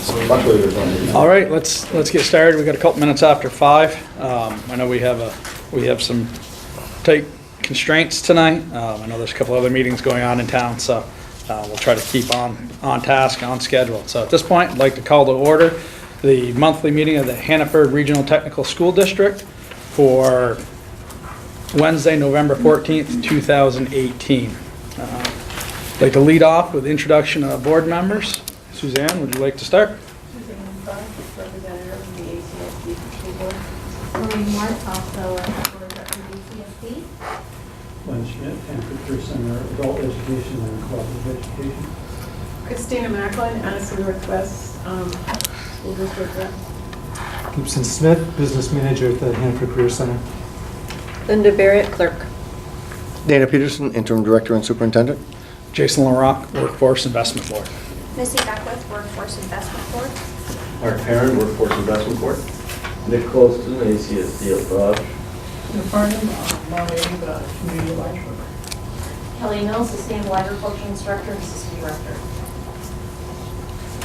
All right, let's get started. We got a couple minutes after 5. I know we have some tight constraints tonight. I know there's a couple other meetings going on in town, so we'll try to keep on task, on schedule. So at this point, I'd like to call to order the monthly meeting of the Hannaford Regional Technical School District for Wednesday, November 14th, 2018. I'd like to lead off with introduction of board members. Suzanne, would you like to start? Representative of the ACSD School Board. Maureen Mark, also a board rep from ACSD. Glenn Schmidt, Hannaford Career Center, Adult Education and Cooperative Education. Christina Macklin, Addison Northwest School District Rep. Gibson Smith, Business Manager at the Hannaford Career Center. Linda Barrett, Clerk. Dana Peterson, Interim Director and Superintendent. Jason LaRock, Workforce Investment Board. Missy Beckwith, Workforce Investment Board. Mark Perrin, Workforce Investment Board. Nick Colston, ACSD at Broad. Farnham, Mount Airy, Community Watch. Kelly Mills, Sustainable Agriculture Instructor and Assistant Director.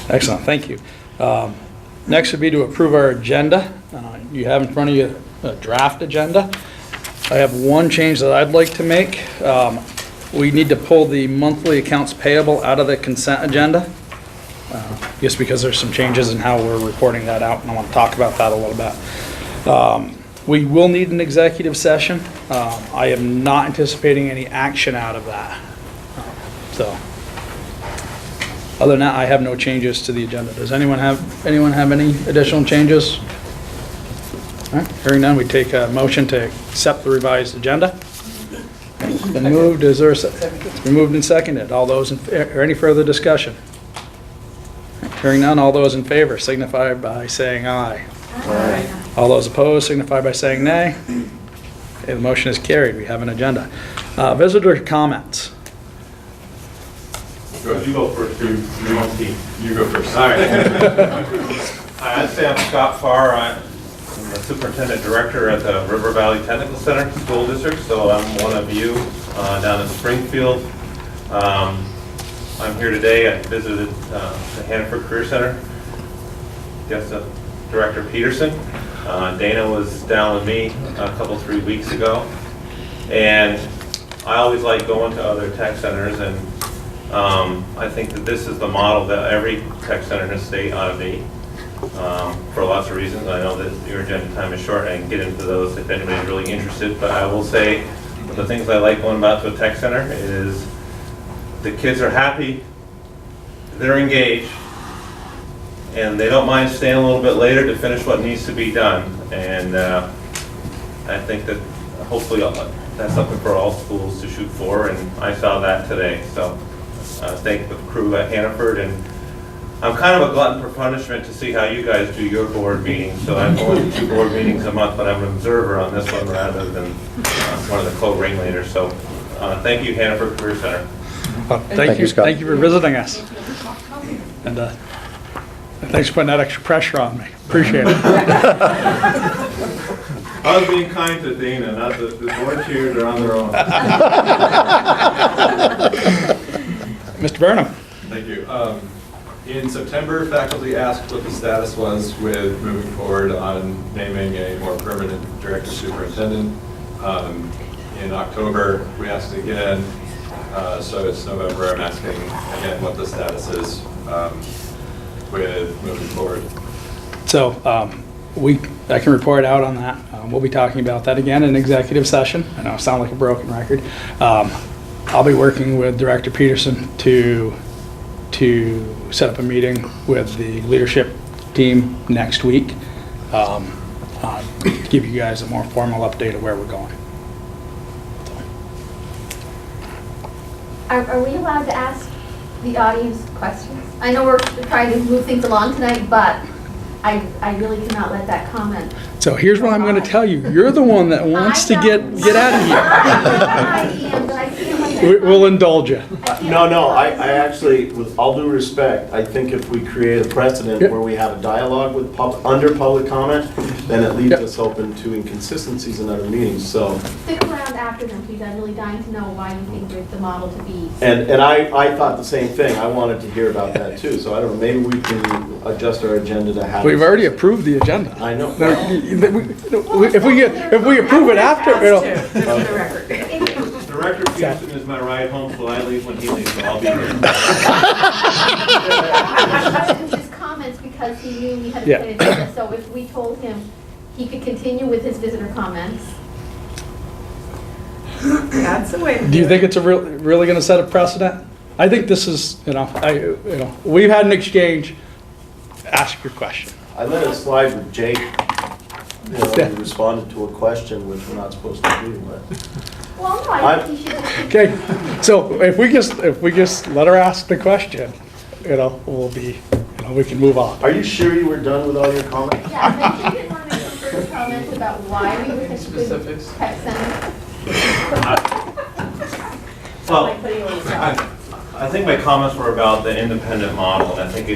Excellent, thank you. Next would be to approve our agenda. You have in front of you a draft agenda. I have one change that I'd like to make. We need to pull the monthly accounts payable out of the consent agenda, just because there's some changes in how we're reporting that out, and I want to talk about that a little bit. We will need an executive session. I am not anticipating any action out of that. So, other than that, I have no changes to the agenda. Does anyone have any additional changes? All right, hearing none, we take a motion to accept the revised agenda. It's been moved. Is there it's been moved and seconded. All those or any further discussion? Hearing none, all those in favor signify by saying aye. Aye. All those opposed signify by saying nay. Okay, the motion is carried. We have an agenda. Visitor comments. You go first. You go first. All right. I'd say I'm Scott Farr. I'm the Superintendent Director at the River Valley Technical Center School District, so I'm one of you down in Springfield. I'm here today. I visited the Hannaford Career Center. Yes, Director Peterson. Dana was down with me a couple, 3 weeks ago. And I always like going to other tech centers, and I think that this is the model that every tech center in the state ought to be. For lots of reasons. I know that your agenda time is short. I can get into those if anybody's really interested, but I will say the things I like going about to a tech center is the kids are happy, they're engaged, and they don't mind staying a little bit later to finish what needs to be done. And I think that hopefully that's something for all schools to shoot for, and I saw that today. So thank the crew at Hannaford, and I'm kind of a glutton for punishment to see how you guys do your board meetings. So I'm going to 2 board meetings a month, but I'm an observer on this one rather than one of the co-ringleaders. So thank you, Hannaford Career Center. Thank you, Scott. Thank you for visiting us. And thanks for putting that extra pressure on me. Appreciate it. I was being kind to Dana, not the board cheers are on their own. Mr. Burnham. Thank you. In September, faculty asked what the status was with moving forward on naming a more permanent director superintendent. In October, we asked again, so it's November. I'm asking again what the status is with moving forward. So I can report out on that. We'll be talking about that again in executive session. I know I sound like a broken record. I'll be working with Director Peterson to set up a meeting with the leadership team next week, to give you guys a more formal update of where we're going. Are we allowed to ask the audience questions? I know we're trying to move things along tonight, but I really cannot let that comment. So here's what I'm going to tell you. You're the one that wants to get out of here. I am, but I can't let that We'll indulge you. No, I actually, with all due respect, I think if we create a precedent where we have a dialogue with under public comment, then it leaves us open to inconsistencies in other meetings, so. Stick around after them, please. I'm really dying to know why you think the model to be. And I thought the same thing. I wanted to hear about that too, so I don't know, maybe we can adjust our agenda to have. We've already approved the agenda. I know. If we approve it after, Director Peterson is my ride home, so I leave when he leaves, so I'll be here. His comments because he knew we had a Yeah. good agenda, so if we told him he could continue with his visitor comments. That's the way to do it. Do you think it's really going to set a precedent? I think this is, we've had an exchange. Ask your question. I let it slide with Jake. Yeah. He responded to a question which we're not supposed to do, but. Well, no, I think he should just. Okay, so if we just let her ask the question, we'll be, we can move on. Are you sure you were done with all your comments? Yeah, and then you did want to make some further comments about why we were such a good pet center. Well, Like putting you on the spot. I think my comments were about the independent model, and I think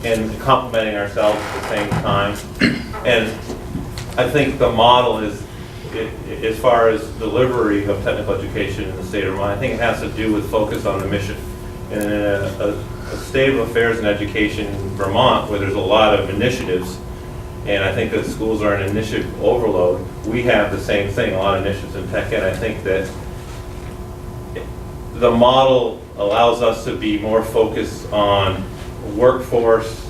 and complementing ourselves at the same time. And I think the model is, as far as delivery of technical education in the state of Vermont, I think it has to do with focus on the mission. And in a state of affairs in education in Vermont, where there's a lot of initiatives, and I think that schools are an initiative overload, we have the same thing, a lot of initiatives in tech, and I think that the model allows us to be more focused on workforce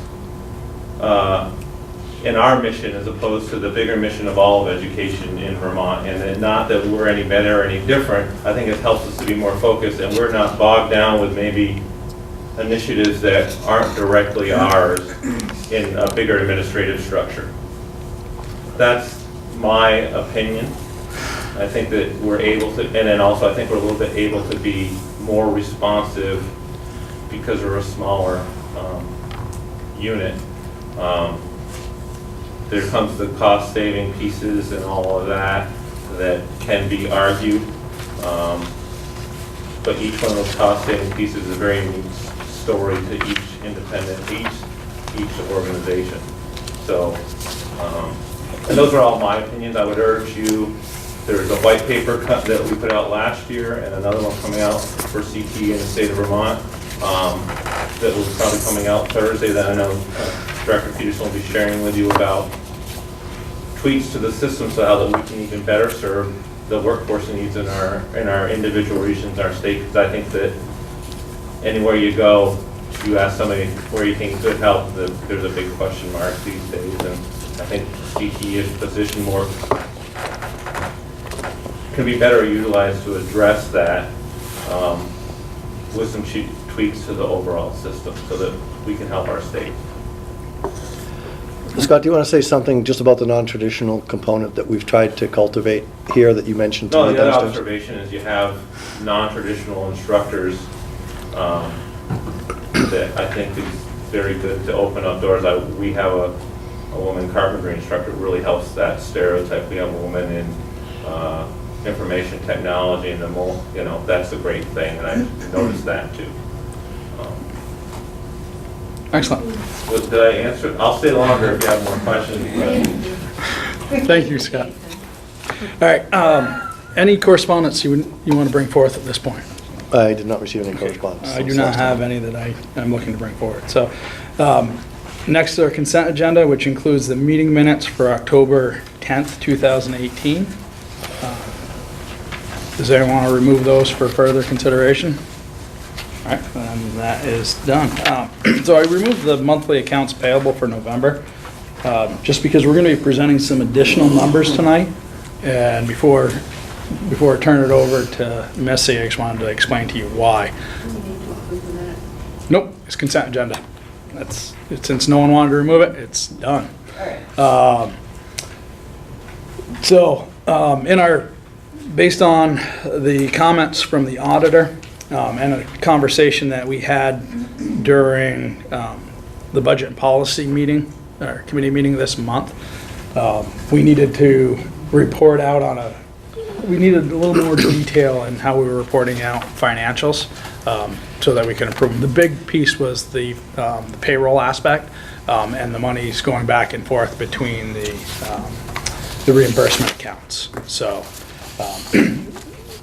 in our mission as opposed to the bigger mission of all of education in Vermont. And then not that we're any better or any different, I think it helps us to be more focused and we're not bogged down with maybe initiatives that aren't directly ours in a bigger administrative structure. That's my opinion. I think that we're able to, and then also I think we're a little bit able to be more responsive because we're a smaller unit. There comes the cost saving pieces and all of that can be argued. But each one of those cost saving pieces is a very unique story to each independent, each organization. So, and those are all my opinions. I would urge you, there's a white paper cut that we put out last year and another one coming out for CT in the state of Vermont that will probably coming out Thursday that I know Director Peterson will be sharing with you about tweaks to the system so that we can even better serve the workforce needs in our individual regions, our state. Because I think that anywhere you go, you ask somebody where you think could help, there's a big question mark these days. And I think CT is positioned more, can be better utilized to address that with some tweaks to the overall system so that we can help our state. Scott, do you want to say something just about the non-traditional component that we've tried to cultivate here that you mentioned to No, me the other downstairs? observation is you have non-traditional instructors that I think is very good to open up doors. We have a woman carpentry instructor, really helps that stereotype. We have a woman in information technology, and that's a great thing, and I noticed that too. Excellent. Did I answer? I'll stay longer if you have more questions. Thank you, Scott. All right, any correspondence you want to bring forth at this point? I did not receive any correspondence. I do not have any that I'm looking to bring forward. So, next is our consent agenda, which includes the meeting minutes for October 10th, 2018. Does anyone want to remove those for further consideration? All right, then that is done. So I removed the monthly accounts payable for November, just because we're going to be presenting some additional numbers tonight. And before I turn it over to Missy, I just wanted to explain to you why. Nope, it's consent agenda. Since no one wanted to remove it, it's done. Based on the comments from the auditor and a conversation that we had during the budget and policy meeting, or committee meeting this month, we needed to report out on we needed a little more detail in how we were reporting out financials, so that we can improve them. The big piece was the payroll aspect, and the money's going back and forth between the reimbursement accounts. So,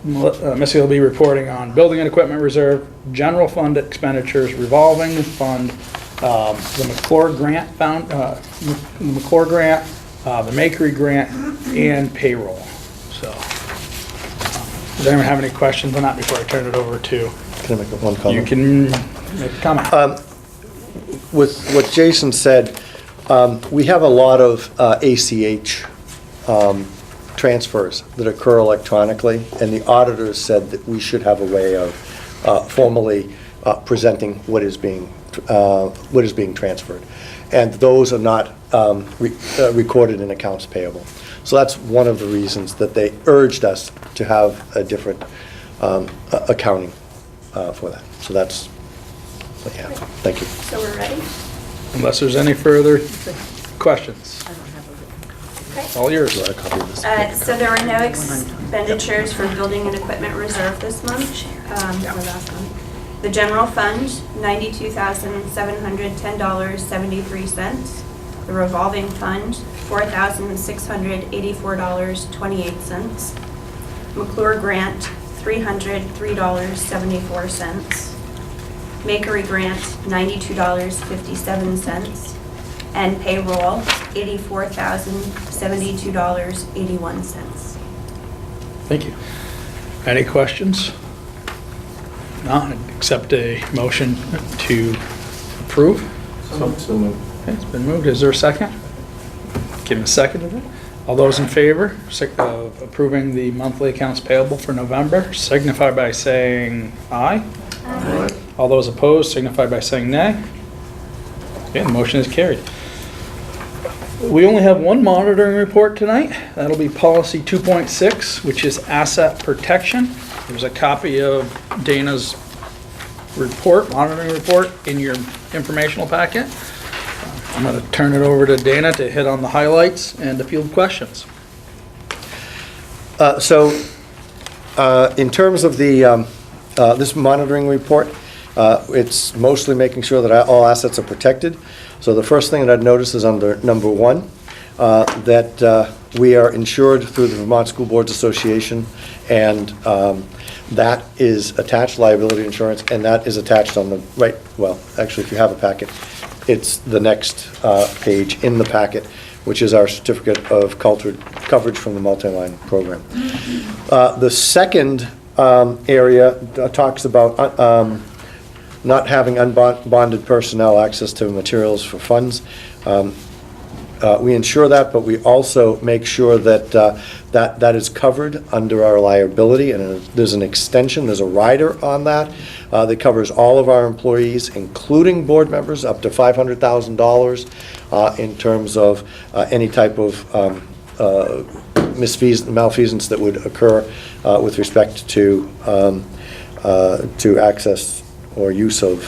Missy will be reporting on building and equipment reserve, general fund expenditures, revolving fund, the McClure grant the Makery grant, and payroll. So, does anyone have any questions on that before I turn it over to? Can I make one comment? You can make a comment. With what Jason said, we have a lot of ACH transfers that occur electronically, and the auditors said that we should have a way of formally presenting what is being transferred. And those are not recorded in accounts payable. So that's one of the reasons that they urged us to have a different accounting for that. So that's what you have. Thank you. So we're ready? Unless there's any further questions. Okay. All yours. Do you want a copy of this? So there were no expenditures for building and equipment reserve this month. For last month. The general fund, $92,710.73. The revolving fund, $4,684.28. McClure grant, $303.74. Makery grant, $92.57. And payroll, $84,072.81. Thank you. Any questions? No, I'd accept a motion to approve. So moved. Okay, it's been moved. Is there a second? Give him a second of it. All those in favor of approving the monthly accounts payable for November signify by saying aye. Aye. All those opposed signify by saying nay. Okay, the motion is carried. We only have one monitoring report tonight. That'll be policy 2.6, which is asset protection. There's a copy of Dana's report, monitoring report, in your informational packet. I'm going to turn it over to Dana to hit on the highlights and to field questions. In terms of the this monitoring report, it's mostly making sure that all assets are protected. So the first thing that I'd notice is under number 1, that we are insured through the Vermont School Boards Association, and that is attached, liability insurance, and that is attached on the right, well, actually, if you have a packet, it's the next page in the packet, which is our certificate of coverage from the multi-line program. The second area talks about not having unbonded personnel access to materials for funds. We insure that, but we also make sure that that is covered under our liability, and there's an extension, there's a rider on that that covers all of our employees, including board members, up to $500,000 in terms of any type of malfeasance that would occur with respect to access or use of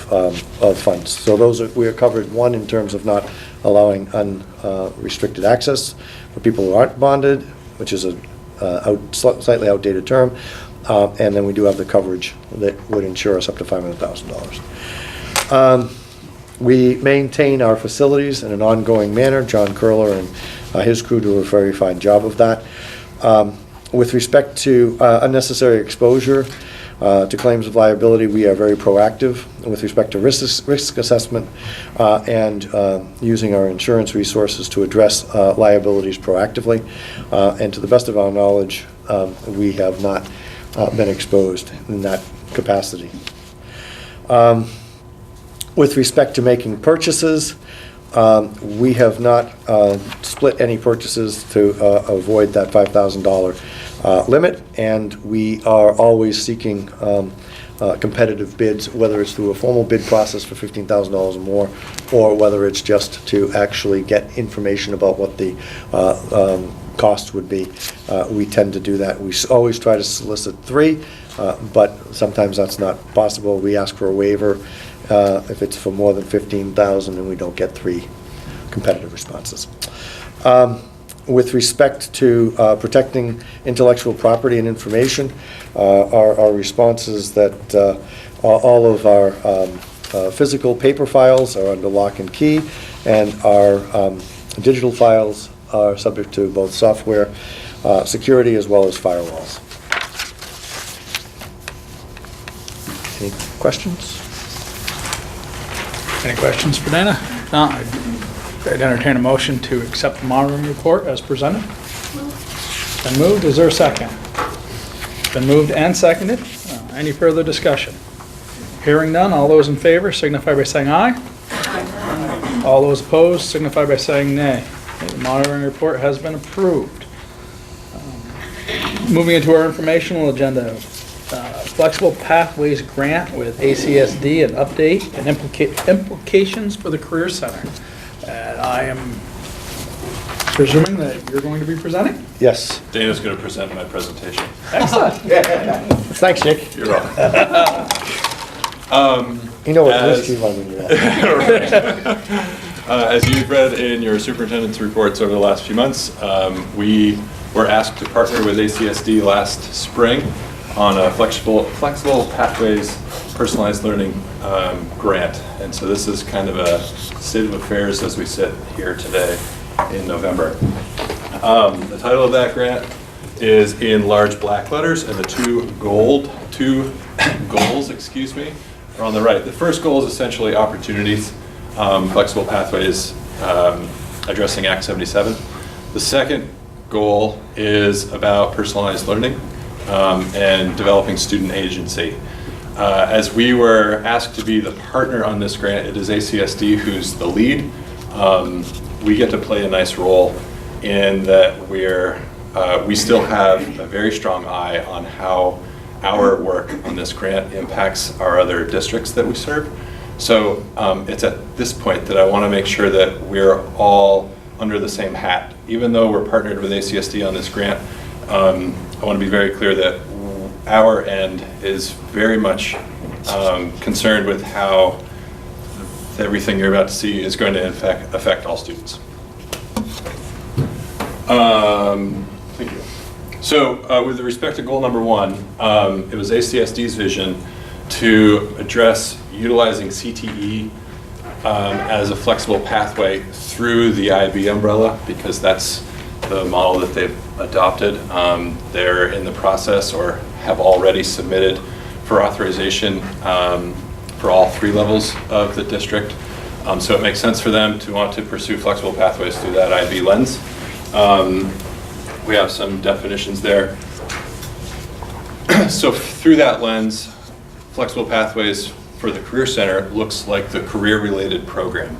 funds. So we are covered, one, in terms of not allowing unrestricted access for people who aren't bonded, which is a slightly outdated term, and then we do have the coverage that would insure us up to $500,000. We maintain our facilities in an ongoing manner. John Curler and his crew do a very fine job of that. With respect to unnecessary exposure to claims of liability, we are very proactive with respect to risk assessment and using our insurance resources to address liabilities proactively. And to the best of our knowledge, we have not been exposed in that capacity. With respect to making purchases, we have not split any purchases to avoid that $5,000 limit, and we are always seeking competitive bids, whether it's through a formal bid process for $15,000 or more, or whether it's just to actually get information about what the cost would be. We tend to do that. We always try to solicit 3, but sometimes that's not possible. We ask for a waiver if it's for more than $15,000, and we don't get 3 competitive responses. With respect to protecting intellectual property and information, our response is that all of our physical paper files are under lock and key, and our digital files are subject to both software security as well as firewalls. Any questions? Any questions for Dana? No, I'd entertain a motion to accept the monitoring report as presented. Been moved, is there a second? Been moved and seconded. Any further discussion? Hearing none, all those in favor signify by saying aye. All those opposed signify by saying nay. The monitoring report has been approved. Moving into our informational agenda, Flexible Pathways Grant with ACSD, an update and implications for the Career Center. And I am presuming that you're going to be presenting? Yes. Dana's going to present my presentation. Excellent. Thanks, Jake. You're welcome. You know what list you want when you're at. As you've read in your superintendent's reports over the last few months, we were asked to partner with ACSD last spring on a flexible pathways personalized learning grant. And so this is kind of a state of affairs as we sit here today in November. The title of that grant is in large black letters, and the two goals, are on the right. The first goal is essentially opportunities, flexible pathways addressing Act 77. The second goal is about personalized learning and developing student agency. As we were asked to be the partner on this grant, it is ACSD who's the lead. We get to play a nice role in that we still have a very strong eye on how our work on this grant impacts our other districts that we serve. So it's at this point that I want to make sure that we're all under the same hat. Even though we're partnered with ACSD on this grant, I want to be very clear that our end is very much concerned with how everything you're about to see is going to affect all students. Thank you. So with respect to goal number one, it was ACSD's vision to address utilizing CTE as a flexible pathway through the IB umbrella, because that's the model that they've adopted. They're in the process or have already submitted for authorization for all three levels of the district. So it makes sense for them to want to pursue flexible pathways through that IB lens. We have some definitions there. So through that lens, flexible pathways for the Career Center looks like the career-related program.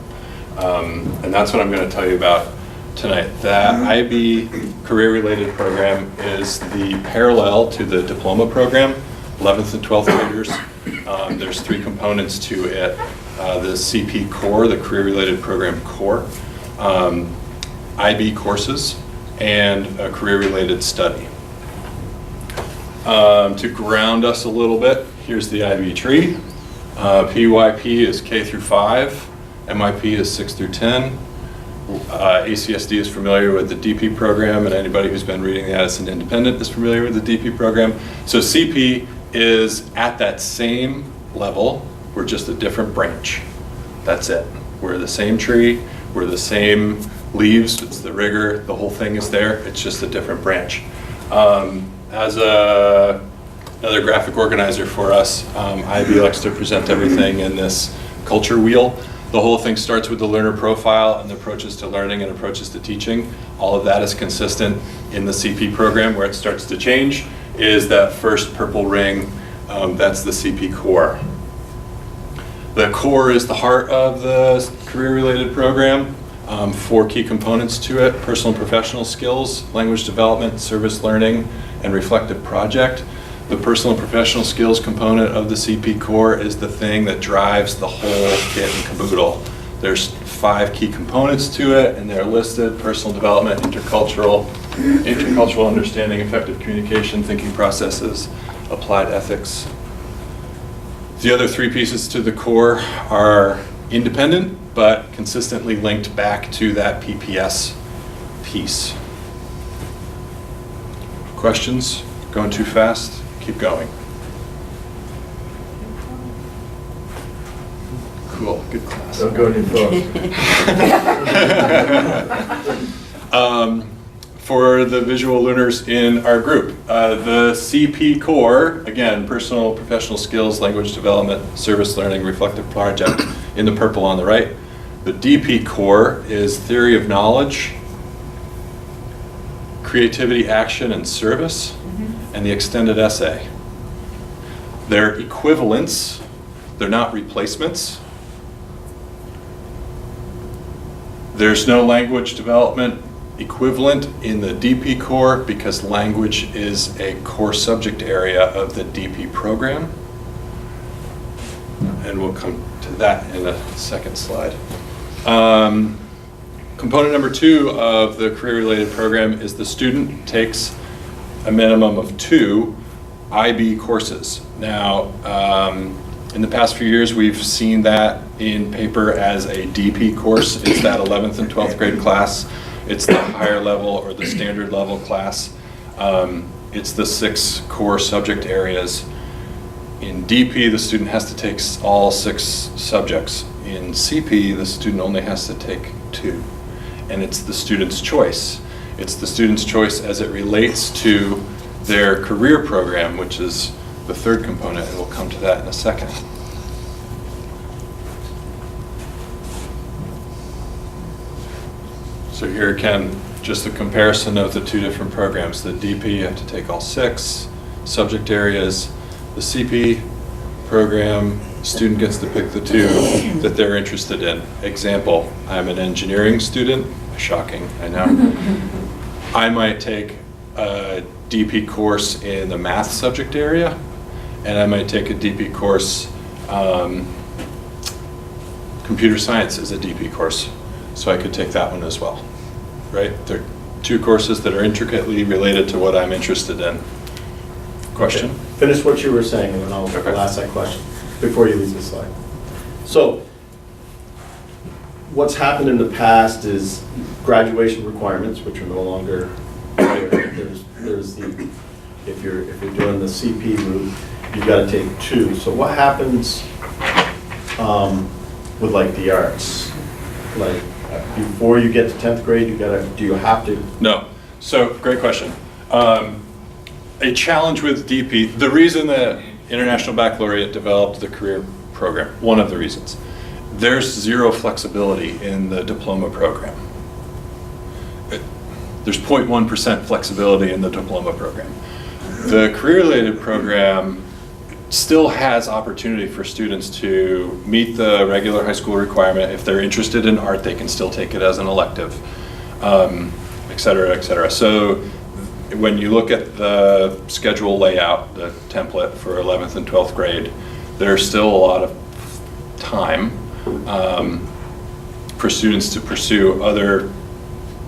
And that's what I'm going to tell you about tonight. That IB career-related program is the parallel to the diploma program, 11th and 12th graders. There's three components to it. The CP core, the career-related program core, IB courses, and a career-related study. To ground us a little bit, here's the IB tree. PYP is K through 5, MIP is 6 through 10. ACSD is familiar with the DP program, and anybody who's been reading the Addison Independent is familiar with the DP program. So CP is at that same level, we're just a different branch. That's it. We're the same tree, we're the same leaves, it's the rigor, the whole thing is there, it's just a different branch. As another graphic organizer for us, IB likes to present everything in this culture wheel. The whole thing starts with the learner profile and the approaches to learning and approaches to teaching. All of that is consistent in the CP program. Where it starts to change is that first purple ring, that's the CP core. The core is the heart of the career-related program. 4 key components to it: personal and professional skills, language development, service learning, and reflective project. The personal and professional skills component of the CP core is the thing that drives the whole kit and caboodle. There's 5 key components to it, and they're listed: personal development, intercultural understanding, effective communication, thinking processes, applied ethics. The other 3 pieces to the core are independent, but consistently linked back to that PPS piece. Questions? Going too fast? Keep going. Cool, good class. Don't go too fast. For the visual learners in our group, the CP core, again, personal professional skills, language development, service learning, reflective project in the purple on the right. The DP core is theory of knowledge, creativity, action, and service, and the extended essay. They're equivalents, they're not replacements. There's no language development equivalent in the DP core because language is a core subject area of the DP program. And we'll come to that in a second slide. Component number 2 of the career-related program is the student takes a minimum of 2 IB courses. Now, in the past few years, we've seen that in paper as a DP course. It's that 11th and 12th grade class. It's the higher level or the standard level class. It's the 6 core subject areas. In DP, the student has to take all 6 subjects. In CP, the student only has to take 2. And it's the student's choice. It's the student's choice as it relates to their career program, which is the 3rd component, and we'll come to that in a second. So here again, just a comparison of the 2 different programs. The DP, you have to take all 6 subject areas. The CP program, student gets to pick the 2 that they're interested in. Example, I'm an engineering student. Shocking, I know. I might take a DP course in the math subject area, and I might take a DP course, computer science is a DP course, so I could take that one as well, right? They're 2 courses that are intricately related to what I'm interested in. Question? Okay. Finish what you were saying, and then I'll ask that question before you leave the slide. So, what's happened in the past is graduation requirements, which are no longer there. There's the, if you're doing the CP route, you've got to take 2. So what happens with like the arts? Like before you get to 10th grade, do you have to? No. So great question. A challenge with DP, the reason that International Baccalaureate developed the career program, one of the reasons, there's 0 flexibility in the diploma program. There's 0.1% flexibility in the diploma program. The career-related program still has opportunity for students to meet the regular high school requirement. If they're interested in art, they can still take it as an elective, et cetera, et cetera. So when you look at the schedule layout, the template for 11th and 12th grade, there's still a lot of time for students to pursue other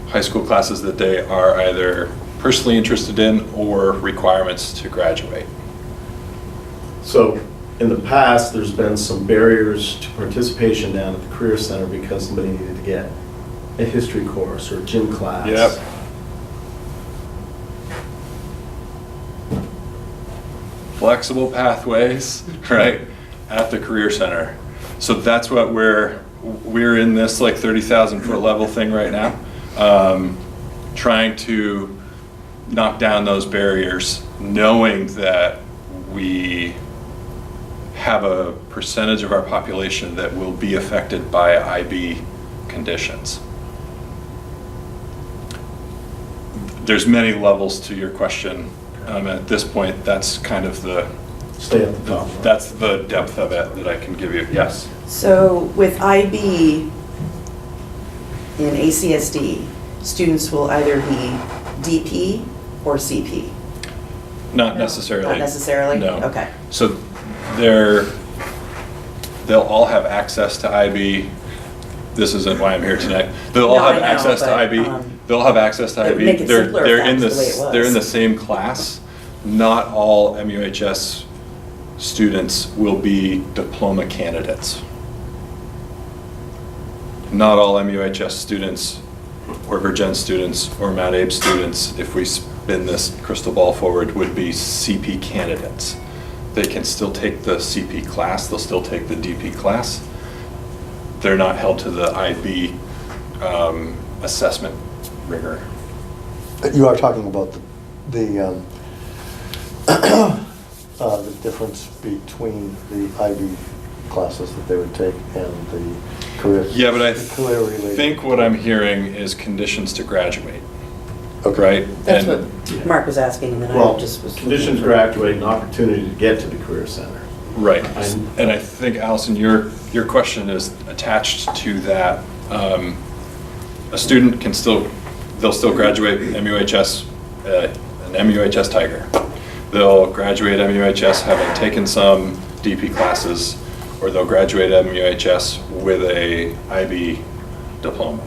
high school classes that they are either personally interested in or requirements to graduate. So in the past, there's been some barriers to participation down at the Career Center because somebody needed to get a history course or gym class. Yep. Flexible pathways, right, at the Career Center. So that's what we're in this like 30,000 foot level thing right now, trying to knock down those barriers, knowing that we have a percentage of our population that will be affected by IB conditions. There's many levels to your question. At this point, that's kind of Stay at the top. that's the depth of it that I can give you. Yes. So with IB in ACSD, students will either be DP or CP? Not necessarily. Not necessarily? No. Okay. So they'll all have access to IB. This isn't why I'm here tonight. They'll all No, I have know, access to but, IB. They'll have access to it would IB. make it simpler if They're that in was the way it was. they're in the same class. Not all MUHS students will be diploma candidates. Not all MUHS students or Virgin students or Mount Abe students, if spin this crystal ball forward, would be CP candidates. They can still take the CP class, they'll still take the DP class. They're not held to the IB assessment rigor. You are talking about the difference between the IB classes that they would take and the career. Yeah, but I the career-related. think what I'm hearing is conditions to graduate, Okay. right? That's And- what Mark was asking, and then I Well, just was. conditions looking for- graduate and opportunity to get to the Career Center. Right, I'm- and I think, Allison, your question is attached to that. A student can still, they'll still graduate MUHS, an MUHS Tiger. They'll graduate MUHS having taken some DP classes, or they'll graduate MUHS with a IB diploma.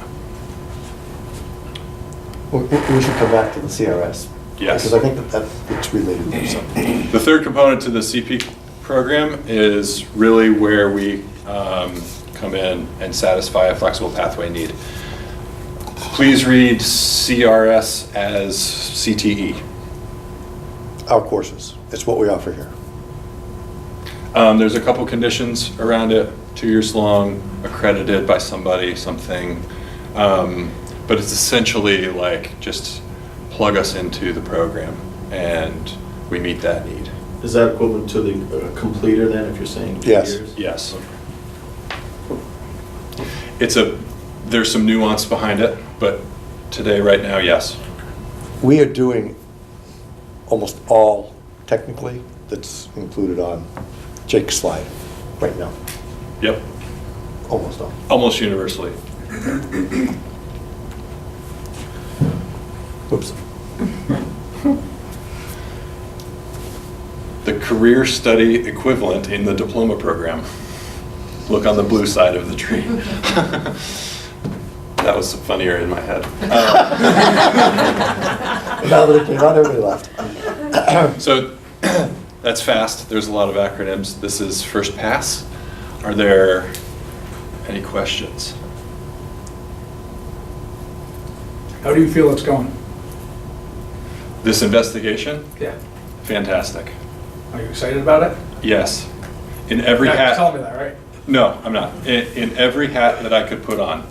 We should come back to the CRS. Yes. Because I think that it's related to something. The third component to the CP program is really where we come in and satisfy a flexible pathway need. Please read CRS as CTE. Our courses, it's what we offer here. There's a couple conditions around it, 2 years long, accredited by somebody, something. But it's essentially like just plug us into the program and we meet that need. Is that equivalent to the completer then, if you're saying 2 Yes. years? Yes. There's some nuance behind it, but today, right now, yes. We are doing almost all, technically, that's included on Jake's slide right now, Yep, almost all. almost universally. Whoops. The career study equivalent in the diploma program. Look on the blue side of the tree. That was funnier in my head. Now that it came out, everybody laughed. So that's FAST. There's a lot of acronyms. This is First Pass. Are there any questions? How do you feel it's going? This investigation? Yeah. Fantastic. Are you excited about it? Yes. In every You're not hat. telling me that, right? No, I'm not. In every hat that I could put on.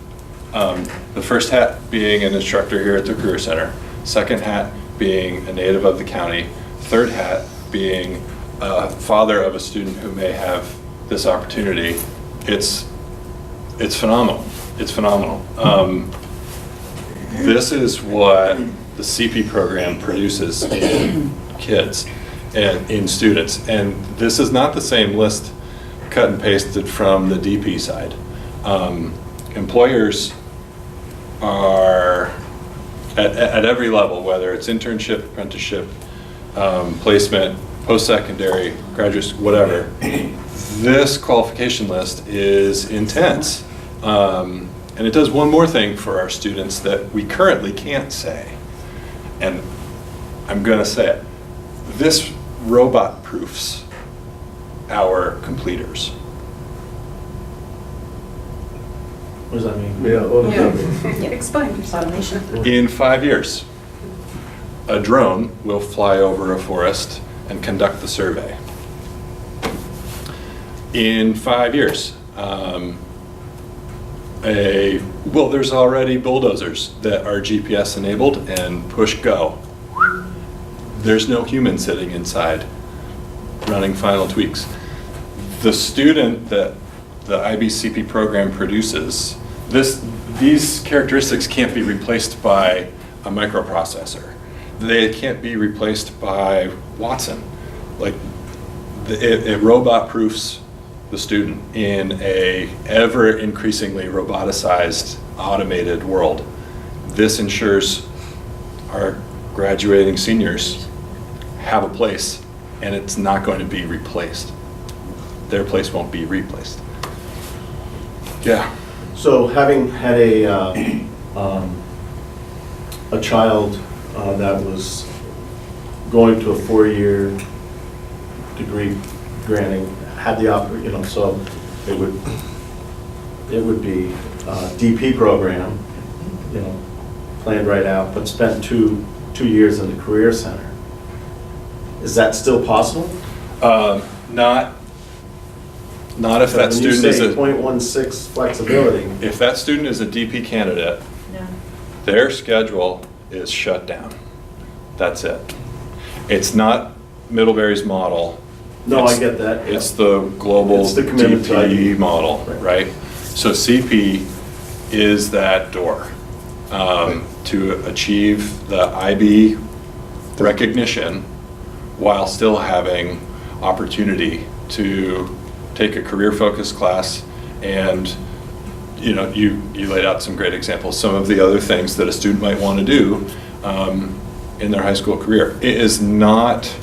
The first hat being an instructor here at the Career Center. Second hat being a native of the county. Third hat being a father of a student who may have this opportunity. It's phenomenal. It's phenomenal. This is what the CP program produces in kids and in students. And this is not the same list cut and pasted from the DP side. Employers are at every level, whether it's internship, apprenticeship, placement, post-secondary, graduate, whatever. This qualification list is intense. And it does one more thing for our students that we currently can't say. And I'm going to say it. This robot proofs our completers. What does that mean? Yeah. What does that mean? Explain. Automation. In 5 years, a drone will fly over a forest and conduct the survey. In 5 years, there's already bulldozers that are GPS enabled and push go. There's no human sitting inside running final tweaks. The student that the IBCP program produces, these characteristics can't be replaced by a microprocessor. They can't be replaced by Watson. Like, it robot proofs the student in a ever increasingly roboticized, automated world. This ensures our graduating seniors have a place, and it's not going to be replaced. Their place won't be replaced. Yeah. So having had a child that was going to a 4-year degree granting, had the so it would be DP program, planned right out, but spent 2 2 years in the Career Center. Is that still possible? Not if that When you student is say a, .16 flexibility, if that student is a DP candidate, No. their schedule is shut down. That's it. It's not Middlebury's model. no, I It's- get that. It's the global It's the commitment to DP IB. model, right? So CP is that door to achieve the IB recognition while still having opportunity to take a career-focused class. And you know, you laid out some great examples, some of the other things that a student might want to do in their high school career. It is not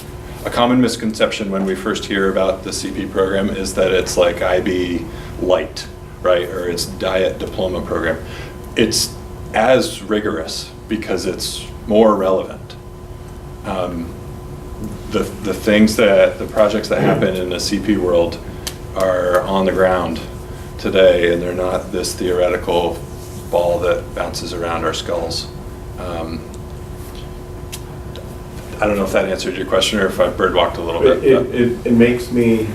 a common misconception when we first hear about the CP program is that it's like IB light, right? Or it's diet diploma program. It's as rigorous because it's more relevant. The things that, the projects that happen in the CP world are on the ground today, and they're not this theoretical ball that bounces around our skulls. I don't know if that answered your question or if I birdwalked a little bit. but- It makes me,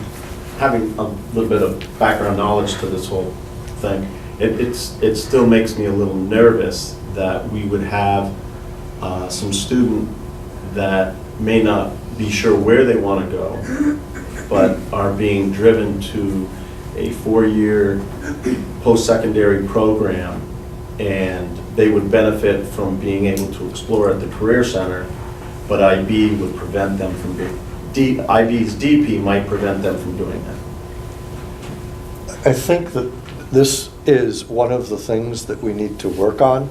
having a little bit of background knowledge to this whole thing, it still makes me a little nervous that we would have some student that may not be sure where they want to go, but are being driven to a 4-year post-secondary program, and they would benefit from being able to explore at the Career Center, but IB would prevent them from being, IB's DP might prevent them from doing that. I think that this is one of the things that we need to work on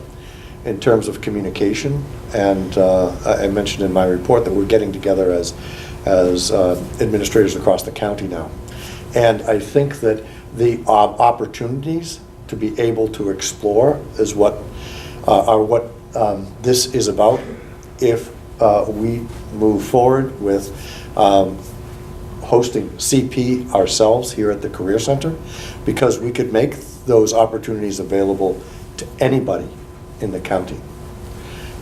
in terms of communication. And I mentioned in my report that we're getting together as administrators across the county now. And I think that the opportunities to be able to explore is what are what this is about. If we move forward with hosting CP ourselves here at the Career Center, because we could make those opportunities available to anybody in the county.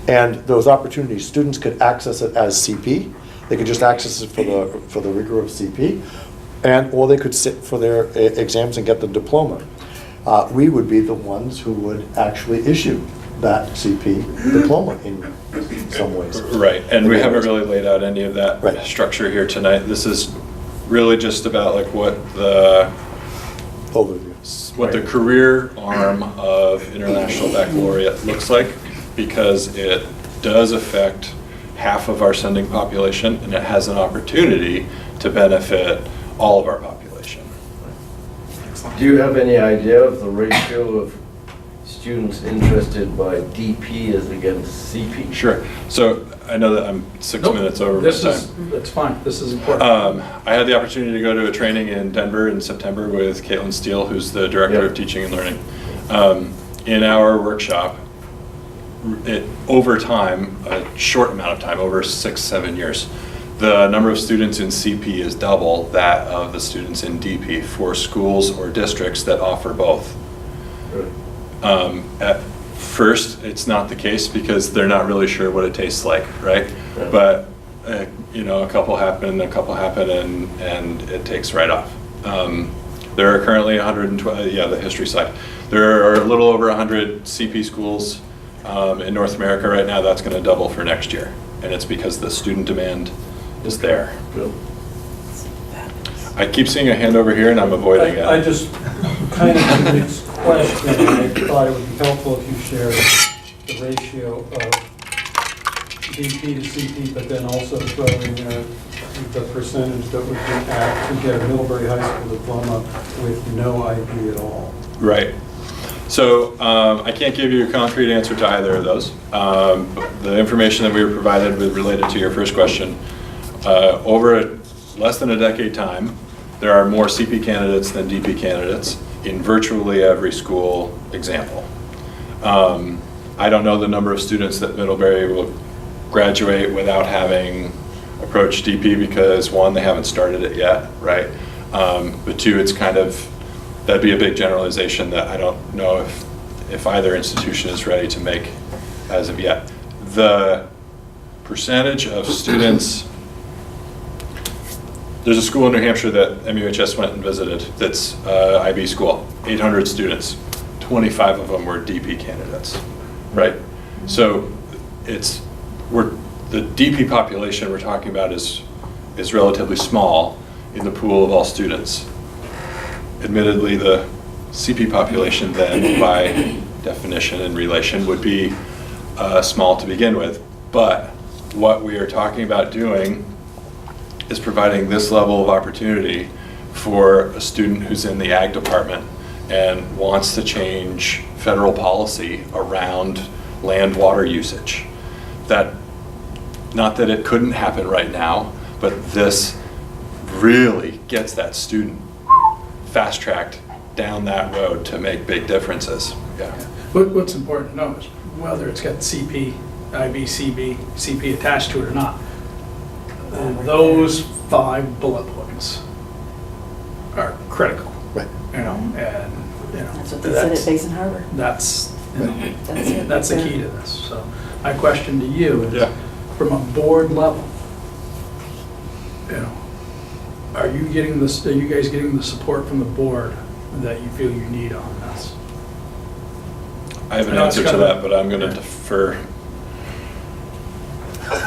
And those opportunities, students could access it as CP. They could just access it for the rigor of CP, or they could sit for their exams and get the diploma. We would be the ones who would actually issue that CP diploma in some ways. Right, and we haven't really laid out any of that Right. structure here tonight. This is really just about like what the Overview. career arm of International Baccalaureate looks like, because it does affect half of our sending population, and it has an opportunity to benefit all of our population. Do you have any idea of the ratio of students interested by DP as against CP? Sure. So I know that I'm 6 Nope. minutes over my This time. is, that's fine, this is important. I had the opportunity to go to a training in Denver in September with Caitlin Steele, who's the Director Yep. of Teaching and Learning. In our workshop, over time, a short amount of time, over 6-7 years, the number of students in CP is double that of the students in DP for schools or districts that offer both. At first, it's not the case because they're not really sure what it tastes like, right? Yeah. But you know, a couple happen, and it takes right off. There are currently 112, yeah, the history side. There are a little over 100 CP schools in North America right now. That's going to double for next year, and it's because the student demand is there. Good. I keep seeing a hand over here, and I'm avoiding it. I just, kind of the next question, I thought it would be helpful if you shared the ratio of DP to CP, but then also throw in there the percentage that would be apt to get a Middlebury High School diploma with no IB at all. Right. So I can't give you a concrete answer to either of those. The information that we were provided with related to your first question, over less than a decade time, there are more CP candidates than DP candidates in virtually every school example. I don't know the number of students that Middlebury will graduate without having approached DP because, one, they haven't started it yet, right? But two, it's kind of, that'd be a big generalization that I don't know if either institution is ready to make as of yet. The percentage of students. There's a school in New Hampshire that MUHS went and visited that's IB school, 800 students. 25 of them were DP candidates, right? So the DP population we're talking about is relatively small in the pool of all students. Admittedly, the CP population then, by definition and relation, would be small to begin with. But what we are talking about doing is providing this level of opportunity for a student who's in the ag department and wants to change federal policy around land water usage. That, not that it couldn't happen right now, but this really gets that student fast-tracked down that road to make big differences. Yeah. What's important to know is whether it's got CP, IB, CP attached to it or not, those 5 bullet points are critical. Right. You know, and, you know. That's what they said at Basin Harbor. That's, you know, That's it. that's the key to this. So my question to you is, Yeah. from a board level, you know, are you guys getting the support from the board that you feel you need on this? I have an I know it's answer to kind of- that, but I'm going to defer.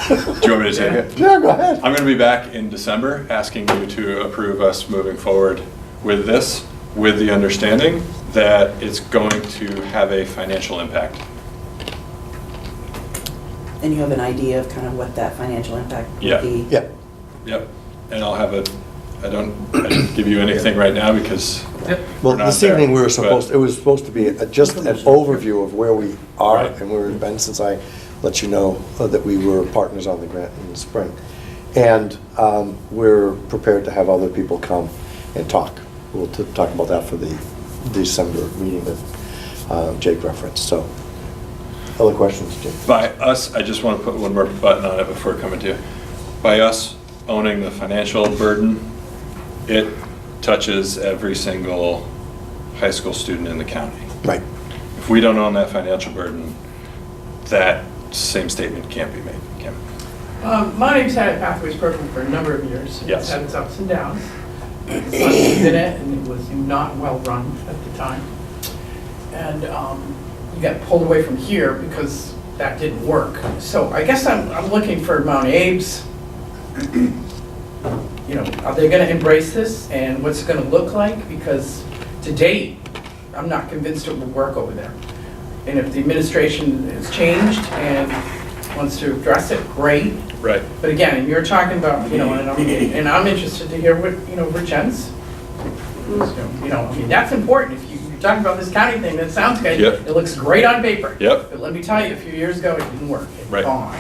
Do you want me to take it? Yeah, go ahead. I'm going to be back in December asking you to approve us moving forward with this, with the understanding that it's going to have a financial impact. And you have an idea of kind of what that financial impact Yeah. would be? Yeah. Yep. And I'll have I didn't give you anything right now because Well, we're not this there, evening, but- it was supposed to be just an overview of where we are Right. and where we've been since I let you know that we were partners on the grant in the spring. And we're prepared to have other people come and talk. We'll talk about that for the December meeting that Jake referenced. So, other questions, Jake? By us, I just want to put one more button on it before coming to you. By us owning the financial burden, it touches every single high school student in the county. Right. If we don't own that financial burden, that same statement can't be made. Kim? Montague's had a Pathways program for a number of years. Yes. It's had its ups and downs. The son was in it, and it was not well-run at the time. And you got pulled away from here because that didn't work. So I guess I'm looking for Mount Abe's, you know, are they gonna embrace this, and what's it gonna look like? Because to date, I'm not convinced it will work over there. And if the administration has changed and wants to address it, great. Right. But again, you're talking about, you know, and I'm interested to hear what, you know, Virgin's, you know, I mean, that's important. If you're talking about this county thing, that sounds good. Yep. It looks great on paper. Yep. But let me tell you, a few years ago, it didn't work. It Right. bombed.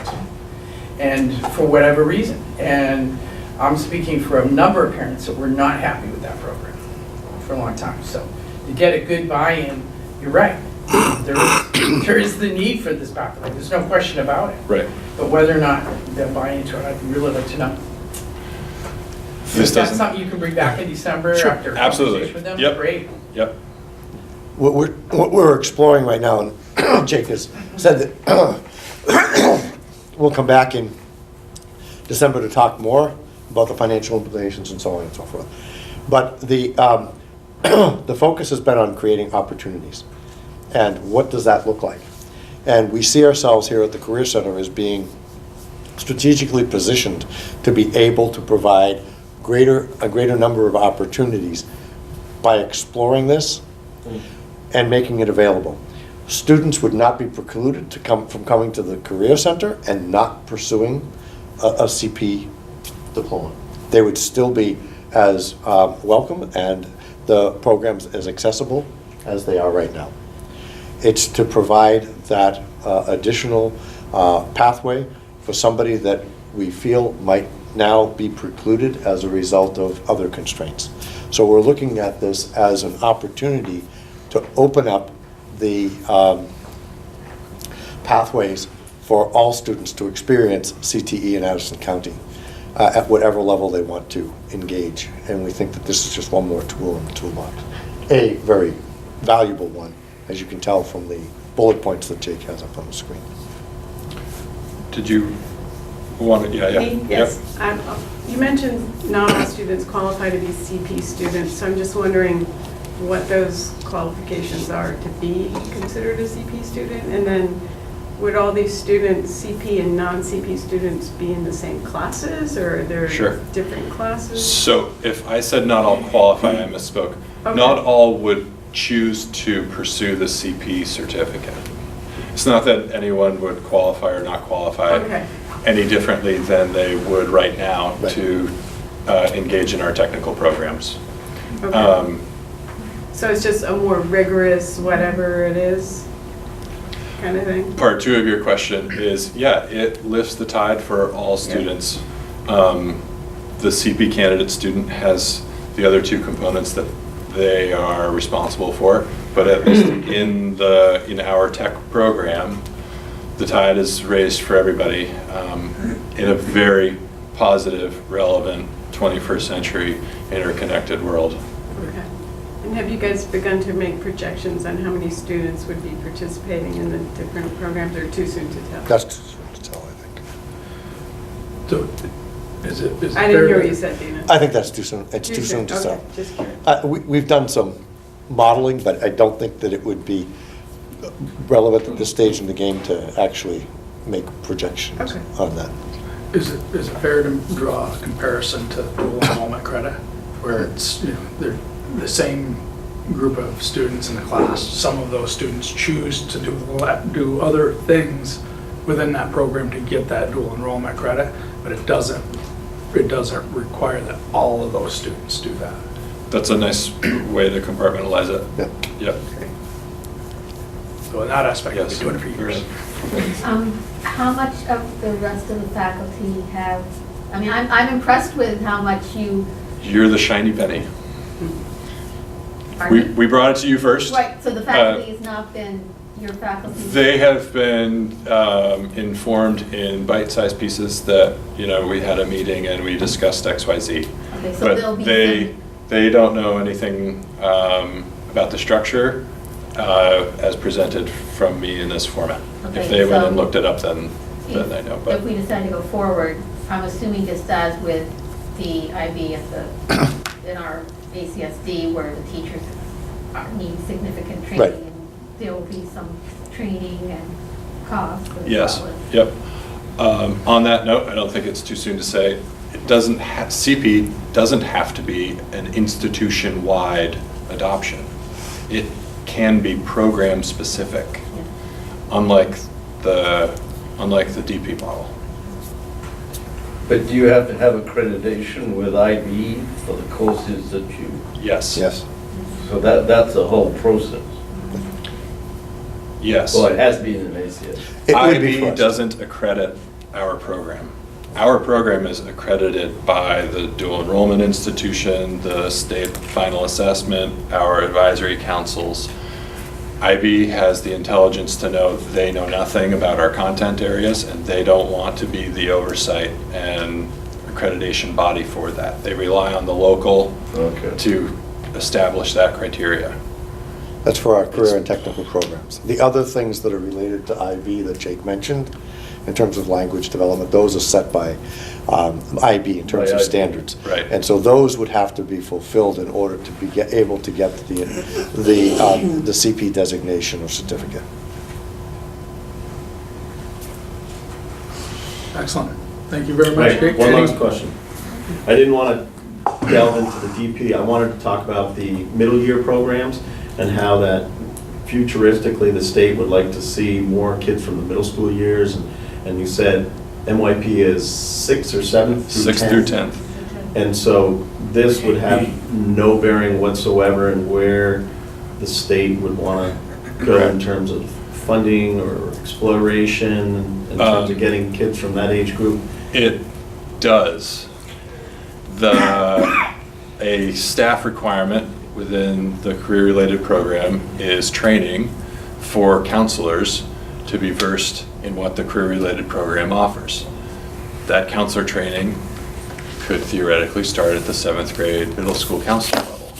And for whatever reason. And I'm speaking for a number of parents that were not happy with that program for a long time. So to get a good buy-in, you're right. There is the need for this pathway. There's no question about it. Right. But whether or not they'll buy into it, I'd really like to know. This If that's doesn't. something you can bring back in December Sure, after a absolutely. conversation with them, Yep. great. Yep. What we're exploring right now, and Jake has said that we'll come back in December to talk more about the financial implications and so on and so forth. But the focus has been on creating opportunities. And what does that look like? And we see ourselves here at the Career Center as being strategically positioned to be able to provide a greater number of opportunities by exploring this and making it available. Students would not be precluded from coming to the Career Center and not pursuing a CP diploma. They would still be as welcome and the programs as accessible as they are right now. It's to provide that additional pathway for somebody that we feel might now be precluded as a result of other constraints. So we're looking at this as an opportunity to open up the pathways for all students to experience CTE in Addison County at whatever level they want to engage. And we think that this is just one more tool in the toolbox. A very valuable one, as you can tell from the bullet points that Jake has up on the screen. Did you Yes. You mentioned not all students qualify to be CP students, so I'm just wondering what those qualifications are to be considered a CP student? And then would all these students, CP and non-CP students, be in the same classes, or are there Sure. different classes? So if I said not all qualify, I misspoke. Okay. Not all would choose to pursue the CP certificate. It's not that anyone would qualify or not qualify Okay. any differently than they would right now Right. to engage in our technical programs. Okay. So it's just a more rigorous whatever it is kind of thing? Part two of your question is, yeah, it lifts the tide for all students. The CP candidate student has the other two components that they are responsible for, but at least in our tech program, the tide is raised for everybody in a very positive, relevant, 21st century interconnected world. Okay. And have you guys begun to make projections on how many students would be participating in the different programs, or too soon to tell? That's too soon to tell, I think. So, is it I didn't hear what you said, Dina. I think that's too soon. It's too soon to Okay, tell. just curious. We've done some modeling, but I don't think that it would be relevant at this stage in the game to actually make projections Okay. on that. Is it fair to draw a comparison to dual enrollment credit, where it's, they're the same group of students in the class? Some of those students choose to do other things within that program to get that dual enrollment credit, but it doesn't require that all of those students do that. That's a nice way to compartmentalize it. Yeah. Yep. So in that aspect, we've Yes. been doing it for years. How much of the rest of the faculty have, I mean, I'm impressed with how much you, You're the shiny penny. pardon me? We brought it to you first. Right, so the faculty has not been your faculty? They have been informed in bite-sized pieces that, we had a meeting and we discussed XYZ. Okay, so there'll But be they don't know anything about the structure as presented from me in this format. Okay, If they went so and looked it up, then they know. If we decide to go forward, I'm assuming just as with the IB in our ACSD, where the teachers need significant training, Right. and there will be some training and cost as Yes, well as- yep. On that note, I don't think it's too soon to say, CP doesn't have to be an institution-wide adoption. It can be program-specific, Yeah. unlike the DP model. But do you have to have accreditation with IB for the courses that you, Yes. Yes. so that's the whole process? Yes. Well, it has been in ACS. It would be for IB us. doesn't accredit our program. Our program is accredited by the dual enrollment institution, the state final assessment, our advisory councils. IB has the intelligence to know they know nothing about our content areas, and they don't want to be the oversight and accreditation body for that. They rely on the local Okay. to establish that criteria. That's for our career and technical programs. The other things that are related to IB that Jake mentioned, in terms of language development, those are set by IB in terms By of IB. standards. Right. And so those would have to be fulfilled in order to be able to get the CP designation or certificate. Excellent. Thank you very much. Right, Great one training. last question. I didn't want to delve into the DP. I wanted to talk about the middle year programs and how that futuristically the state would like to see more kids from the middle school years. And you said MYP is 6th or 7th through 10th? 6th through 10th. And so this would have no bearing whatsoever in where the state would want to go in terms of funding or exploration, in terms of getting kids from that age group? It does. A staff requirement within the career-related program is training for counselors to be versed in what the career-related program offers. That counselor training could theoretically start at the 7th grade middle school counselor level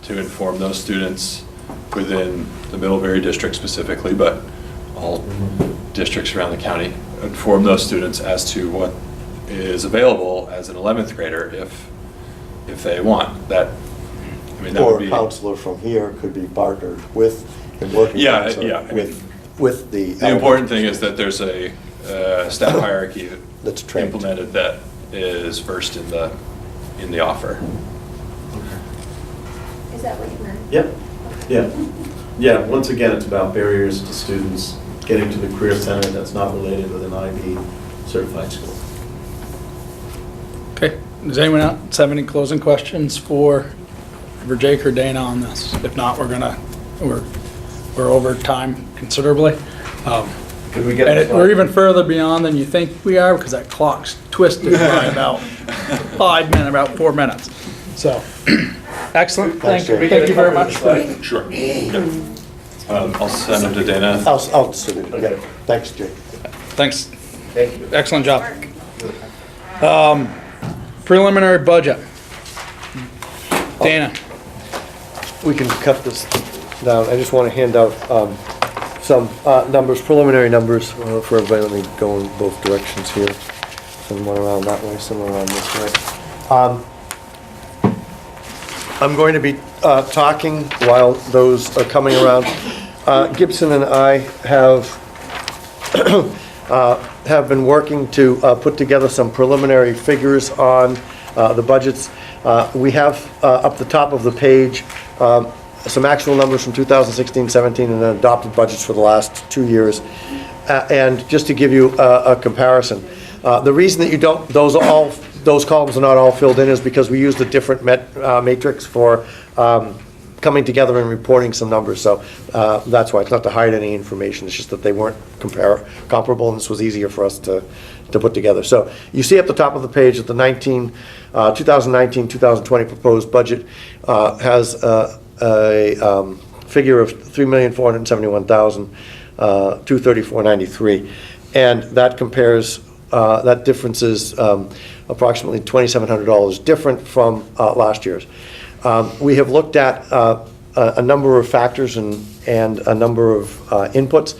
to inform those students within the Middlebury district specifically, but all districts around the county, inform those students as to what is available as an 11th grader if they want. That, I mean, that Or would a be. counselor from here could be partnered with and working Yeah, counselor yeah, I mean, with the. The important thing is that there's a staff hierarchy That's trained. implemented that is versed in the offer. Is that what you meant? Yep, yeah. Yeah, once again, it's about barriers to students getting to the Career Center that's not related with an IB certified school. Okay, does anyone else have any closing questions for Jake or Dana on this? If not, we're over time considerably. Could we get And a we're slide? even further beyond than you think we are, because that clock's twisted by about 4 minutes. So, excellent, Thanks, thank Jake. you very much. Sure. I'll send them to Dana. I'll distribute it, yeah. Thanks, Jake. Thanks, Thank you. excellent job. Preliminary budget. Dana, We can cut this down. I just want to hand out some numbers, preliminary numbers for everybody. Let me go in both directions here. Send one around that way, send one around this way. I'm going to be talking while those are coming around. Gibson and I have been working to put together some preliminary figures on the budgets. We have up the top of the page some actual numbers from 2016, 17, and then adopted budgets for the last 2 years. And just to give you a comparison, the reason that you don't, those columns are not all filled in is because we used a different matrix for coming together and reporting some numbers. So that's why. It's not to hide any information. It's just that they weren't comparable, and this was easier for us to put together. So you see at the top of the page that the 2019-2020 proposed budget has a figure of $3,471,234.93, and that compares. That difference is approximately $2,700 different from last year's. We have looked at a number of factors and a number of inputs,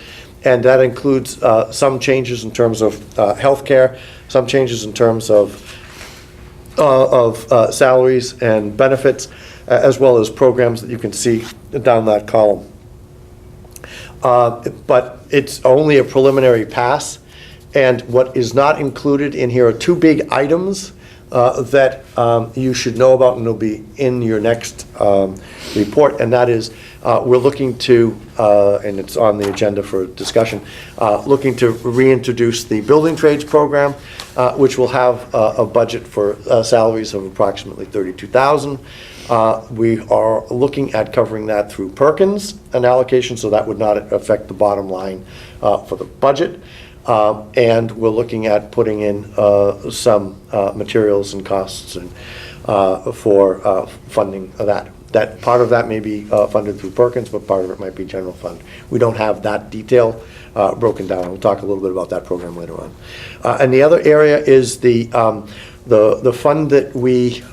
and that includes some changes in terms of healthcare, some changes in terms of salaries and benefits, as well as programs that you can see down that column. But it's only a preliminary pass, and what is not included in here are two big items that you should know about, and will be in your next report, and that is we're looking to, and it's on the agenda for discussion, looking to reintroduce the building trades program, which will have a budget for salaries of approximately $32,000. We are looking at covering that through Perkins, an allocation, so that would not affect the bottom line for the budget. And we're looking at putting in some materials and costs and for funding of that. That part of that may be funded through Perkins, but part of it might be general fund. We don't have that detail broken down. We'll talk a little bit about that program later on. And the other area is the fund that we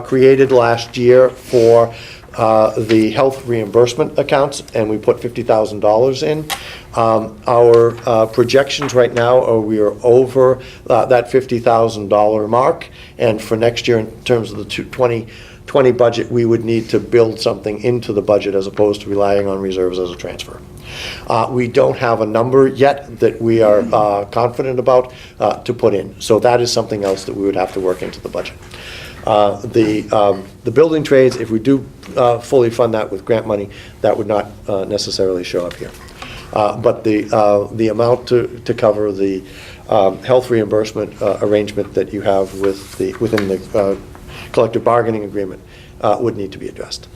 created last year for the health reimbursement accounts, and we put $50,000 in. Our projections right now are we are over that $50,000 mark, and for next year, in terms of the 2020 budget, we would need to build something into the budget as opposed to relying on reserves as a transfer. We don't have a number yet that we are confident about to put in, so that is something else that we would have to work into the budget. The building trades, if we do fully fund that with grant money, that would not necessarily show up here. But the amount to cover the health reimbursement arrangement that you have within the collective bargaining agreement would need to be addressed.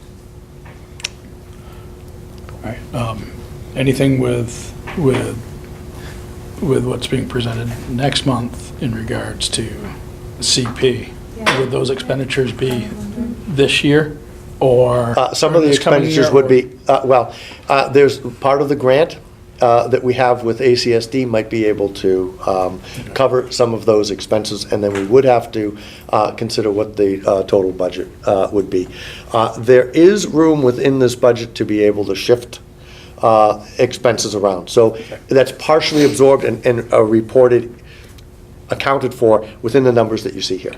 all right, anything with what's being presented next month in regards to CP? Would those expenditures be this year, or? Some of the this coming expenditures year, would or- be, there's part of the grant that we have with ACSD might be able to cover some of those expenses, and then we would have to consider what the total budget would be. There is room within this budget to be able to shift expenses around. So that's partially absorbed and reported accounted for within the numbers that you see here.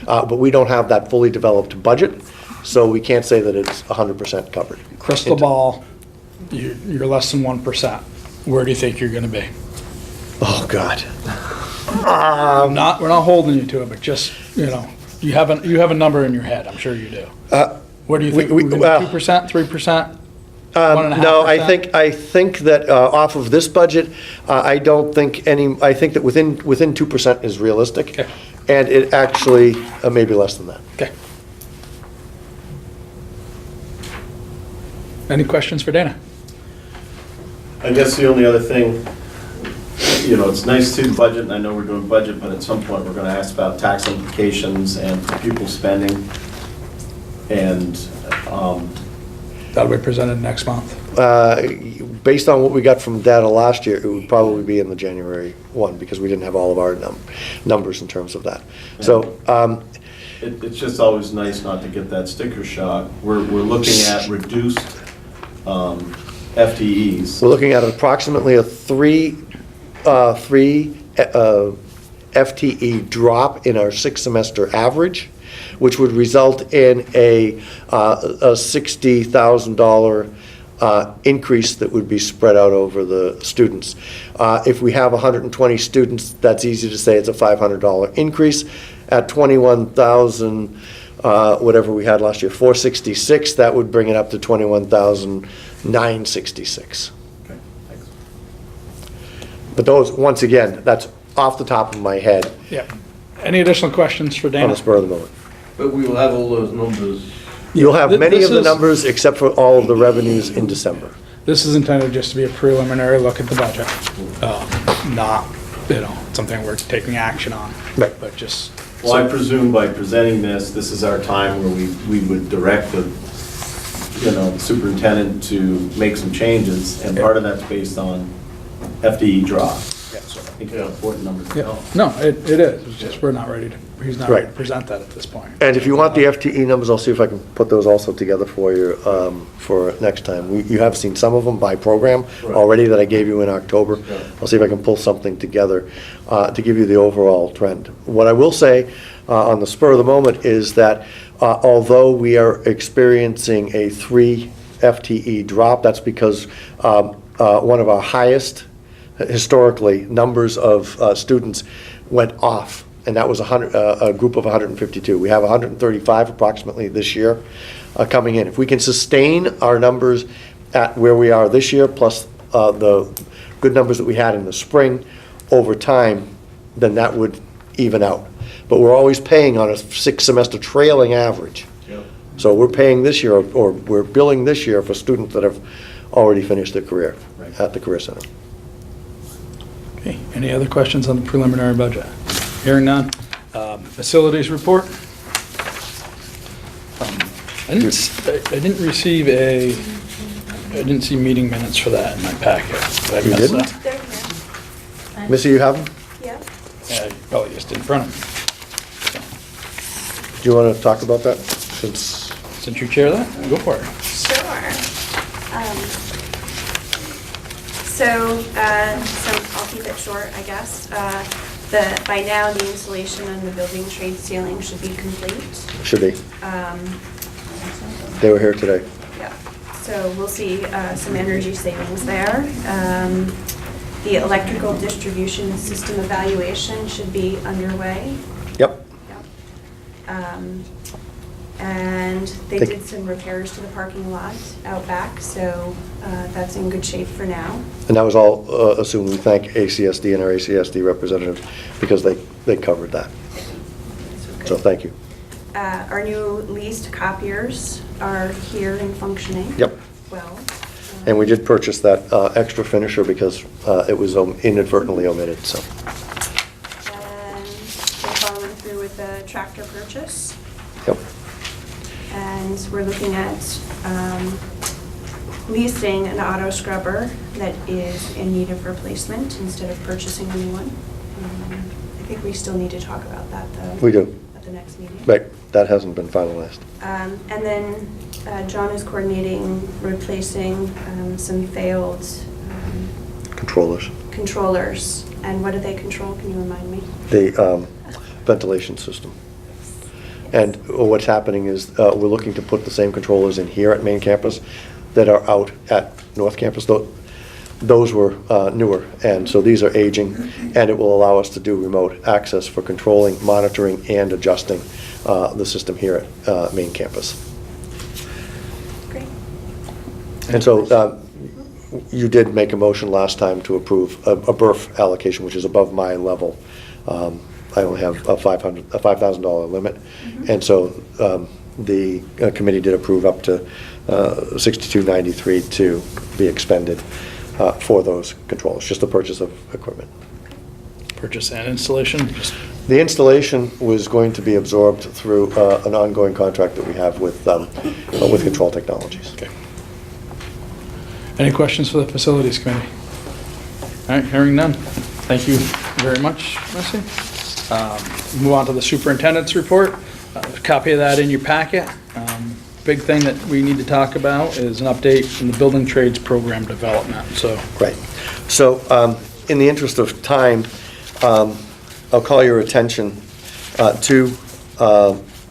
But we don't have that fully developed budget, so we can't say that it's 100% covered. Crystal ball, you're less than 1%. Where do you think you're gonna be? Oh, God. We're not holding you to it, but just, you have a number in your head, I'm sure you do. What do you think, we- 2%, 3%? 1.5%? No, I think that off of this budget, I think that within 2% is realistic. Okay. And it actually may be less than that. Okay. Any questions for Dana? I guess the only other thing, it's nice to see the budget, and I know we're doing budget, but at some point, we're gonna ask about tax implications and pupil spending. And, That'll be presented next month. Based on what we got from data last year, it would probably be in the January 1, because we didn't have all of our numbers in terms of that. So, it's just always nice not to get that sticker shock. We're looking at reduced FTEs. we're looking at approximately a 3 FTE drop in our 6-semester average, which would result in a $60,000 increase that would be spread out over the students. If we have 120 students, that's easy to say it's a $500 increase. At 21,000, whatever we had last year, 466, that would bring it up to 21,966. Okay, thanks. But those, once again, that's off the top of my head Yeah. Any additional questions for on Dana? the spur of the moment. But we will have all those numbers. You'll have many This of the is- numbers except for all of the revenues in December. This is intended just to be a preliminary look at the budget, not, something we're taking action on. Right. But just. Well, I presume by presenting this is our time where we would direct the, superintendent to make some changes, and part of that's based on FTE drop. So I think it's an important number to know. No, it is, it's just he's not ready to Right. present that at this point. And if you want the FTE numbers, I'll see if I can put those also together for you for next time. You have seen some of them by program Right. already that I gave you in October. Yeah. I'll see if I can pull something together to give you the overall trend. What I will say on the spur of the moment is that although we are experiencing a 3 FTE drop, that's because one of our highest historically numbers of students went off, and that was a group of 152. We have 135 approximately this year coming in. If we can sustain our numbers at where we are this year, plus the good numbers that we had in the spring over time, then that would even out. But we're always paying on a 6-semester trailing average. Yep. So we're paying this year, or we're billing this year for students that have already finished their career Right. at the Career Center. Okay, any other questions on the preliminary budget? Hearing none. Facilities report. I didn't receive I didn't see meeting minutes for that in my packet. Did I You miss didn't? that? They're here. Missy, you have them? Yeah. Yeah, you probably just in front of me. Do you want to talk about that? Since Since you chair that, go for it. Sure. I'll keep it short, I guess. By now, the installation on the building trade ceiling should be complete. should be. Um, They were here today. Yeah, so we'll see some energy savings there. The electrical distribution system evaluation should be underway. Yep. Yep. And they Thank- did some repairs to the parking lot out back, so that's in good shape for now. And that was all assumed. We thank ACSD and our ACSD representative because they covered that. So thank you. Our new leased copiers are here and functioning. Yep. Well. And we did purchase that extra finisher because it was inadvertently omitted, so. And we're following through with the tractor purchase. Yep. And we're looking at leasing an auto scrubber that is in need of replacement instead of purchasing a new one. I think we still need to talk about that, though. We do. At the next meeting. Right, that hasn't been finalized. And then John is coordinating replacing some failed Controllers. controllers, and what do they control? Can you remind me? The ventilation system. And what's happening is we're looking to put the same controllers in here at main campus that are out at North Campus. Those were newer, and so these are aging, and it will allow us to do remote access for controlling, monitoring, and adjusting the system here at main campus. Great. And so you did make a motion last time to approve a BRF allocation, which is above my level. I only have a $5,000 limit, and so the committee did approve up to $62.93 to be expended for those controls, just the purchase of equipment. Purchase and installation? The installation was going to be absorbed through an ongoing contract that we have with Control Technologies. Okay. Any questions for the Facilities Committee? All right, hearing none. Thank you very much, Missy. Move on to the Superintendent's Report. A copy of that in your packet. Big thing that we need to talk about is an update in the building trades program development. Right. So in the interest of time, I'll call your attention to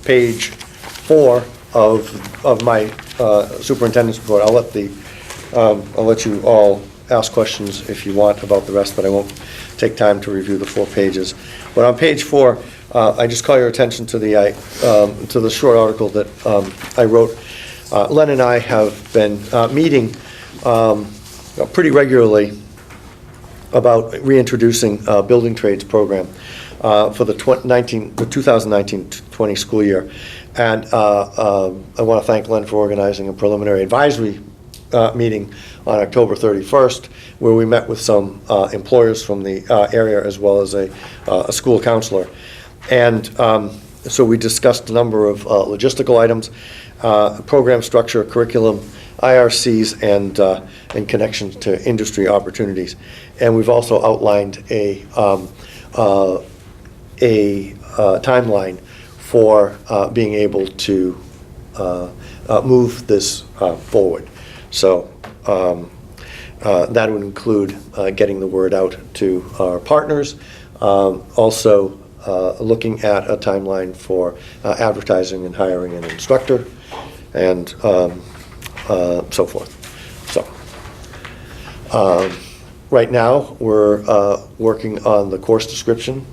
page 4 of my Superintendent's Report. I'll let you all ask questions if you want about the rest, but I won't take time to review the 4 pages. But on page 4, I just call your attention to the short article that I wrote. Len and I have been meeting pretty regularly about reintroducing a building trades program for the 2019-20 school year. And I want to thank Len for organizing a preliminary advisory meeting on October 31st, where we met with some employers from the area as well as a school counselor. And so we discussed a number of logistical items, program structure, curriculum, IRCs, and connections to industry opportunities. And we've also outlined a timeline for being able to move this forward. So that would include getting the word out to our partners, also looking at a timeline for advertising and hiring an instructor, and so forth. So right now we're working on the course description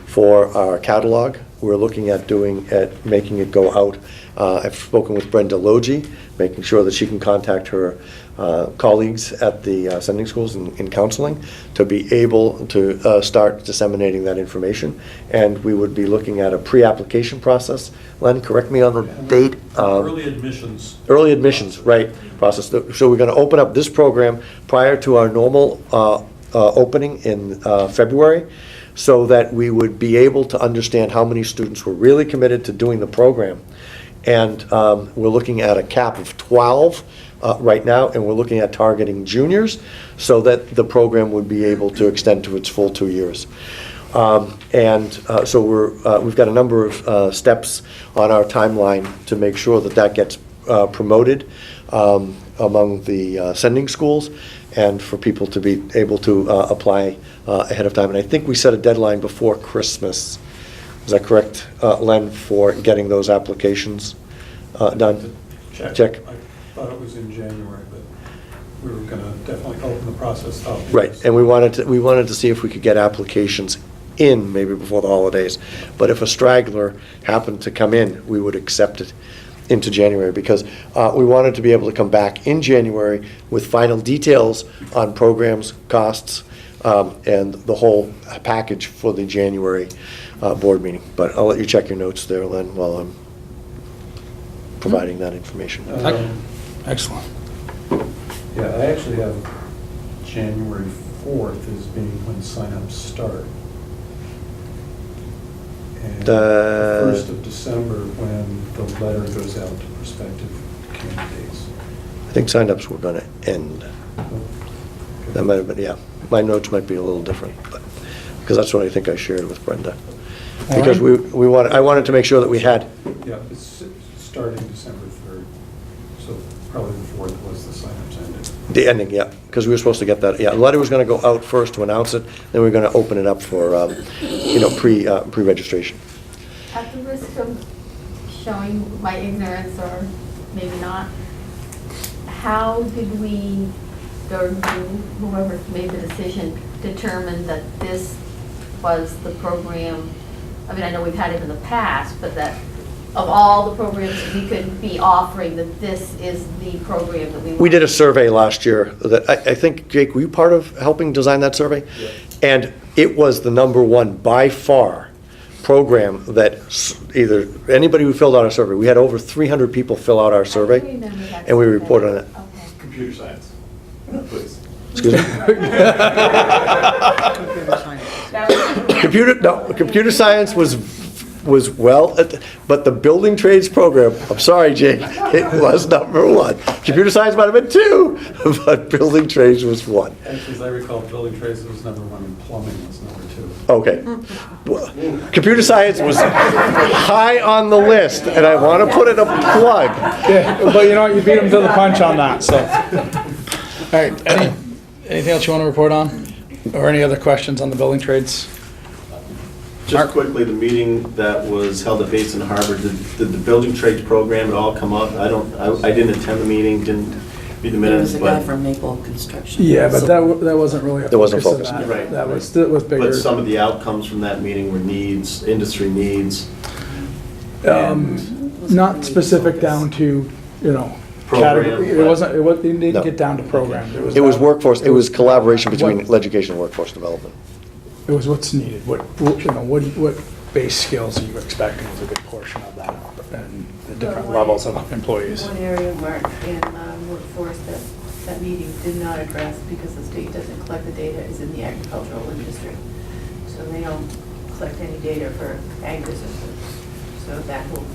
for our catalog. We're looking at making it go out. I've spoken with Brenda Logie, making sure that she can contact her colleagues at the sending schools in counseling to be able to start disseminating that information. And we would be looking at a pre-application process. Len, correct me on the date. Early admissions. Early admissions, right, process. So we're going to open up this program prior to our normal opening in February, so that we would be able to understand how many students were really committed to doing the program. And we're looking at a cap of 12 right now, and we're looking at targeting juniors so that the program would be able to extend to its full 2 years. So we've got a number of steps on our timeline to make sure that that gets promoted among the sending schools, and for people to be able to apply ahead of time. And I think we set a deadline before Christmas. Is that correct, Len, for getting those applications done? Check. I thought it was in January, but we were going to definitely open the process up. Right, and we wanted to see if we could get applications in maybe before the holidays. But if a straggler happened to come in, we would accept it into January, because we wanted to be able to come back in January with final details on programs, costs, and the whole package for the January board meeting. But I'll let you check your notes there, Len, while I'm providing that information. Excellent. Yeah, I actually have January 4th as being when sign-ups start. And the 1st of December when the letter goes out to prospective candidates. I think signups were going to end. That might have been, yeah. My notes might be a little different, but because that's what I think I shared with Brenda. Because I wanted to make sure that we had. Yeah, it's starting December 3rd. So Probably the 4th was the sign-ups ended. The ending, yeah, because we were supposed to get that, yeah. The letter was going to go out first to announce it, then we were going to open it up for, pre-registration. At the risk of showing my ignorance, or maybe not, how did we, or whoever made the decision, determine that this was the program? I mean, I know we've had it in the past, but that of all the programs that we could be offering, that this is the program that we want? We did a survey last year that, I think, Jake, were you part of helping design that survey? Yeah. And it was the #1 by far program that either, anybody who filled out our survey, we had over 300 people fill out our survey, and we report on it. Okay. Computer science, please. Excuse me? Computer science was well, but the building trades program, I'm sorry, Jake, it was #1. Computer science might have been 2, but building trades was 1. Actually, as I recall, building trades was #1 and plumbing was #2. Okay. Well, computer science was high on the list, and I want to put in a plug. Yeah, but you know what, you beat them to the punch on that, so. All right, anything else you want to report on? Or any other questions on the building trades? Just quickly, the meeting that was held at Basin Harbor, did the building trades program at all come up? I didn't attend the meeting, didn't read the There minutes, was a guy but, from Maple Construction. Yeah, but that wasn't really a There wasn't focus of focus. that. Right. That was bigger. but some of the outcomes from that meeting were needs, industry needs. Not specific down to, Program, category. It didn't No. get down to program. It was workforce, it was collaboration between education and workforce development. It was what's needed, what base skills are you expecting is a good portion of that, and the different levels of employees. One area, Mark, in workforce that meeting did not address, because the state doesn't collect the data, is in the agricultural industry. So they don't collect any data for ag businesses. So that whole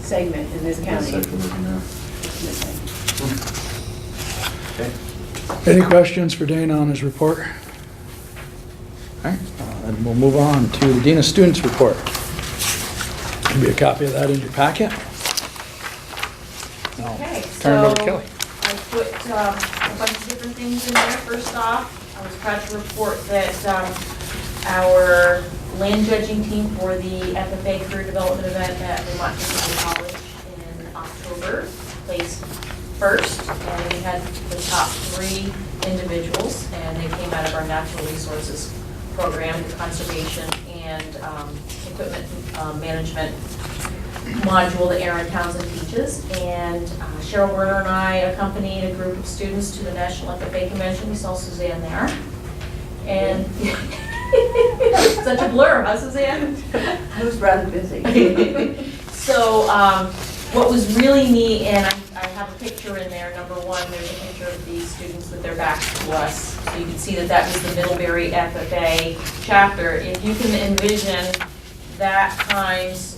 segment in this county is missing. Okay. Any questions for Dana on his report? All right, and we'll move on to the Dean of Students Report. There'll be a copy of that in your packet. I'll Okay, turn it over to so Kelly. I put a bunch of different things in there. First off, I was proud to report that our land judging team for the FFA Career Development event at Vermont Technical College in October placed first, and we had the top 3 individuals, and they came out of our natural resources program, the conservation and equipment management module that Erin Townsend teaches. And Cheryl Werner and I accompanied a group of students to the National FFA Convention. We saw Suzanne there. And such a blur, huh, Suzanne? I was rather busy. So what was really neat, and I have a picture in there, #1, there's a picture of these students with their backs to us. So you can see that was the Middlebury FFA chapter. If you can envision that times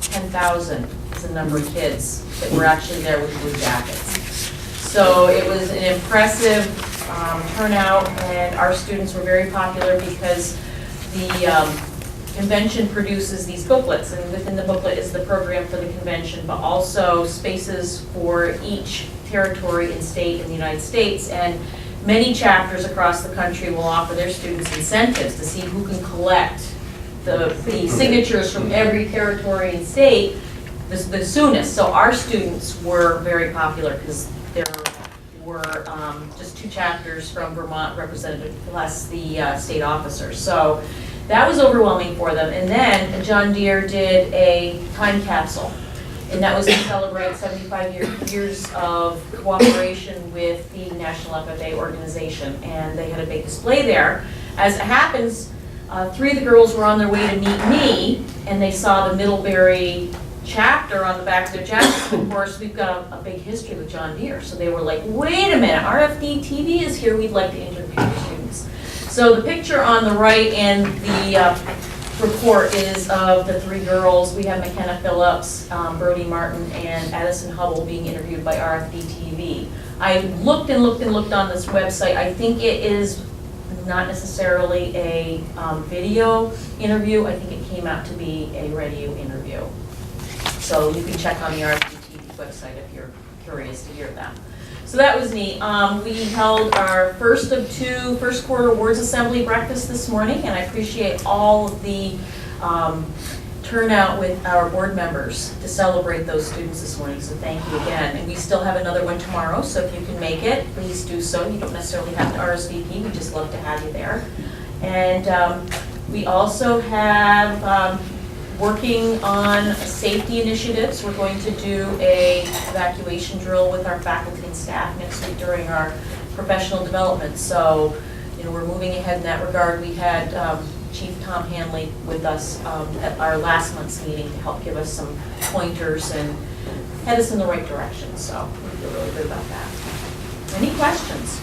10,000 is the number of kids that were actually there with blue jackets. So it was an impressive turnout, and our students were very popular because the convention produces these booklets, and within the booklet is the program for the convention, but also spaces for each territory and state in the United States. And many chapters across the country will offer their students incentives to see who can collect the signatures from every territory and state the soonest. So our students were very popular because there were just 2 chapters from Vermont represented, plus the state officers. So that was overwhelming for them. And then John Deere did a time capsule, and that was to celebrate 75 years of cooperation with the National FFA organization. And they had a big display there. As it happens, 3 of the girls were on their way to meet me, and they saw the Middlebury chapter on the back of their jackets. Of course, we've got a big history with John Deere. So they were like, wait a minute, RFD TV is here, we'd like to interview the students. So the picture on the right and the report is of the 3 girls. We have McKenna Phillips, Brody Martin, and Addison Hubble being interviewed by RFD TV. I looked and looked and looked on this website. I think it is not necessarily a video interview. I think it came out to be a radio interview. So you can check on the RFD TV website if you're curious to hear them. So that was neat. We held our first of two first quarter awards assembly breakfast this morning, and I appreciate all of the turnout with our board members to celebrate those students this morning, so thank you again. And we still have another one tomorrow, so if you can make it, please do so. You don't necessarily have to RSVP, we just love to have you there. And we also have, working on safety initiatives, we're going to do a evacuation drill with our faculty and staff next week during our professional development. So, you know, we're moving ahead in that regard. We had Chief Tom Hanley with us at our last month's meeting to help give us some pointers and head us in the right direction. So we feel really good about that. Any questions?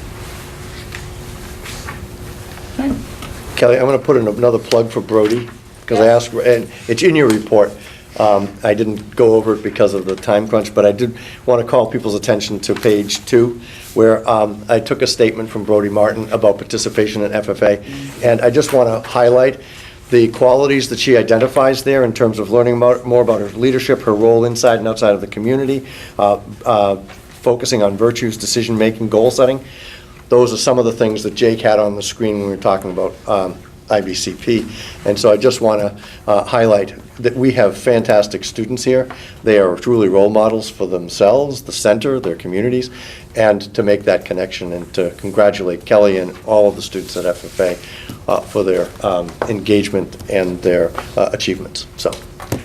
Kelly, I'm going to put in another plug for Brody, because I asked, and it's in your report. I didn't go over it because of the time crunch, but I did want to call people's attention to page 2, where I took a statement from Brody Martin about participation in FFA, and I just want to highlight the qualities that she identifies there in terms of learning more about her leadership, her role inside and outside of the community, focusing on virtues, decision-making, goal-setting. Those are some of the things that Jake had on the screen when we were talking about IBCP. And so I just want to highlight that we have fantastic students here. They are truly role models for themselves, the center, their communities, and to make that connection and to congratulate Kelly and all of the students at FFA for their engagement and their achievements. So,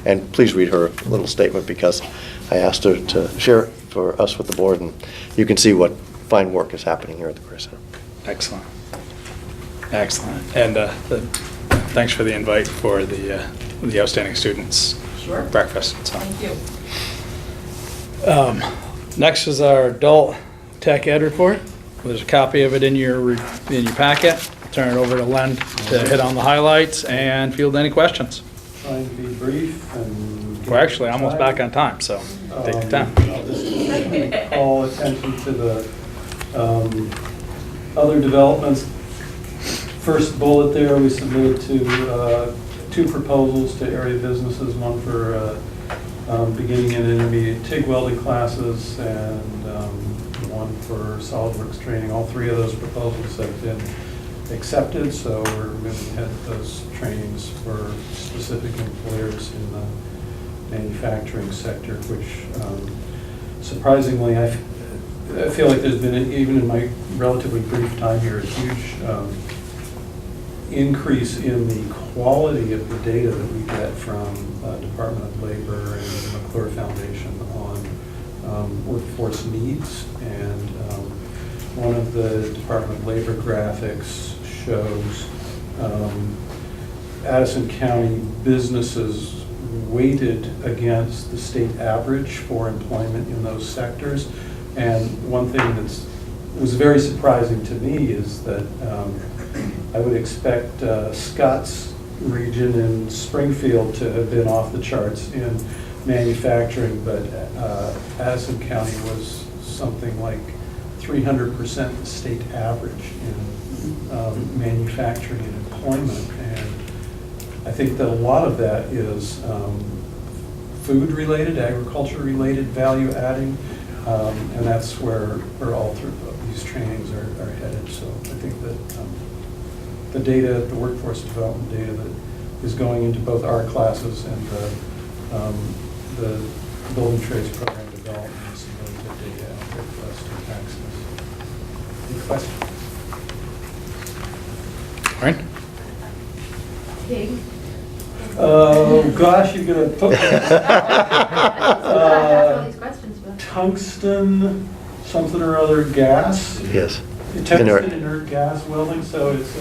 and please read her little statement, because I asked her to share it for us with the board, and you can see what fine work is happening here at the Career Center. Excellent. Excellent. And thanks for the invite for the Outstanding Students Sure. Breakfast. So. Thank you. Next is our Adult Tech Ed Report. There's a copy of it in your packet. I'll turn it over to Len to hit on the highlights and field any questions. Trying to be brief and... We're actually almost back on time, so take your time. I'll just call attention to the other developments. First bullet there, we submitted to 2 proposals to area businesses, one for beginning and intermediate TIG welding classes, and one for SolidWorks training. All 3 of those proposals have been accepted, so we're moving ahead with those trainings for specific employers in the manufacturing sector, which surprisingly, I feel like there's been, even in my relatively brief time here, a huge increase in the quality of the data that we get from Department of Labor and the McClure Foundation on workforce needs. And one of the Department of Labor graphics shows Addison County businesses weighted against the state average for employment in those sectors. And one thing that was very surprising to me is that I would expect Scott's region in Springfield to have been off the charts in manufacturing, but Addison County was something like 300% the state average in manufacturing and employment. And I think that a lot of that is food-related, agriculture-related value adding, and that's where all these trainings are headed. So I think that the data, the workforce development data that is going into both our classes and the building trades program development is some really good data out there for us to access. Any questions? All right. TIG. Oh, gosh, you're going to put All these questions, but- tungsten, something or other gas. Yes. Tungsten Inert. inert gas welding, so it's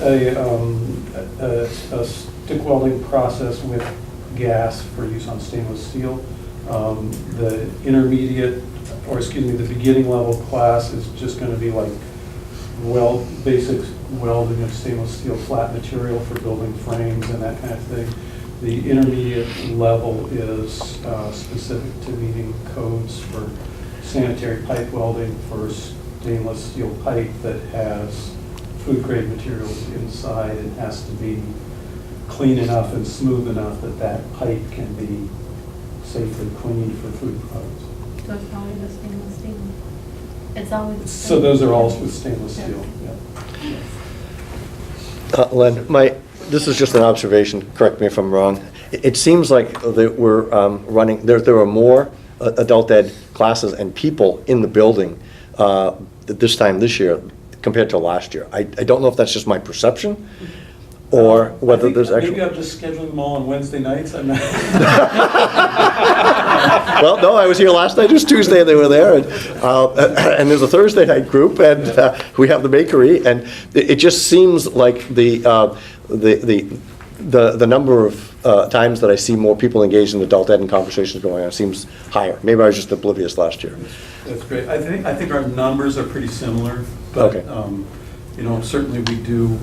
a stick welding process with gas for use on stainless steel. The intermediate, or excuse me, the beginning level class is just going to be like basic welding of stainless steel flat material for building frames and that kind of thing. The intermediate level is specific to meeting codes for sanitary pipe welding for stainless steel pipe that has food grade materials inside. It has to be clean enough and smooth enough that that pipe can be safely cleaned for food products. So it's probably the stainless steel. It's always. So those are all with stainless steel, yeah. Len, this is just an observation, correct me if I'm wrong. It seems like that we're running, there are more adult ed classes and people in the building this time this year compared to last year. I don't know if that's just my perception or whether there's actually... Maybe I'm just scheduling them all on Wednesday nights. I'm not... Well, no, I was here last night. It was Tuesday, and they were there. And there's a Thursday night group, and we have the bakery. And it just seems like the number of times that I see more people engaged in adult ed and conversations going on seems higher. Maybe I was just oblivious last year. That's great. I think our numbers are pretty similar, but Okay. Certainly we do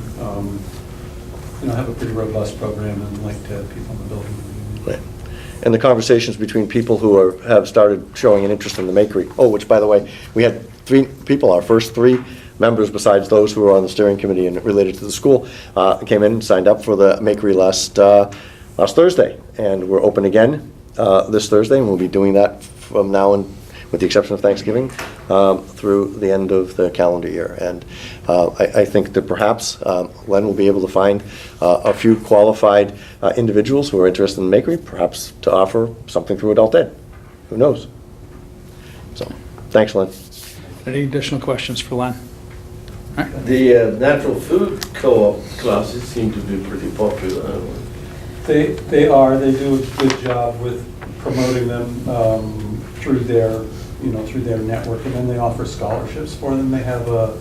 have a pretty robust program and like to have people in the building. Right. And the conversations between people who have started showing an interest in the makery. Oh, which, by the way, we had 3 people, our first 3 members besides those who were on the steering committee and related to the school, came in and signed up for the makery last Thursday. And we're open again this Thursday, and we'll be doing that from now on, with the exception of Thanksgiving, through the end of the calendar year. And I think that perhaps Len will be able to find a few qualified individuals who are interested in makery, perhaps to offer something through adult ed. Who knows? So, thanks, Len. Any additional questions for Len? All right. The natural food co-op classes seem to be pretty popular. They are. They do a good job with promoting them through their network, and then they offer scholarships for them. They have a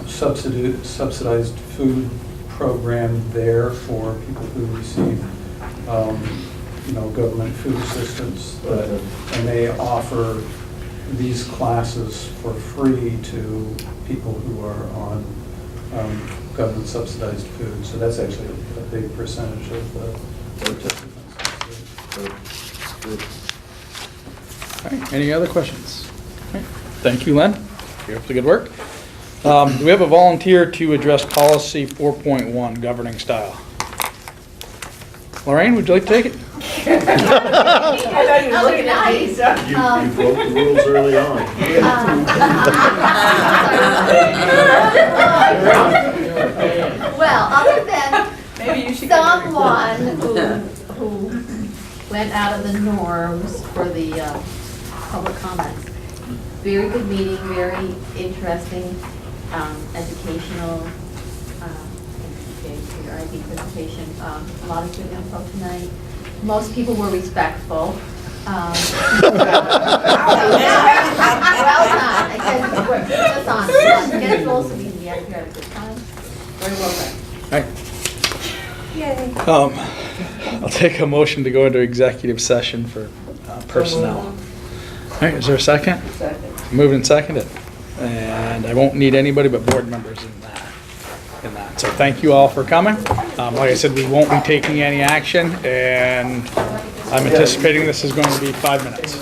subsidized food program there for people who receive government food assistance, and they offer these classes for free to people who are on government subsidized food. So that's actually a big percentage of the participants. All right, any other questions? All right. Thank you, Len. You're up to good work. Do we have a volunteer to address policy 4.1, governing style? Lorraine, would you like to take it? I thought you were looking at me, so. You broke the rules early on. Well, other than Maybe you should get a someone who went out of the norms for the public comments. Very good meeting, very interesting, educational, your ID presentation. A lot of good info tonight. Most people were respectful. Well done. I said, we're putting this on. Get it full so we can get here at a good time. Very well done. Yay. I'll take a motion to go into executive session for personnel. All right, is there a second? Second. Moved and seconded. And I won't need anybody but board members in that. So thank you all for coming. Like I said, we won't be taking any action, and I'm anticipating this is going to be 5 minutes.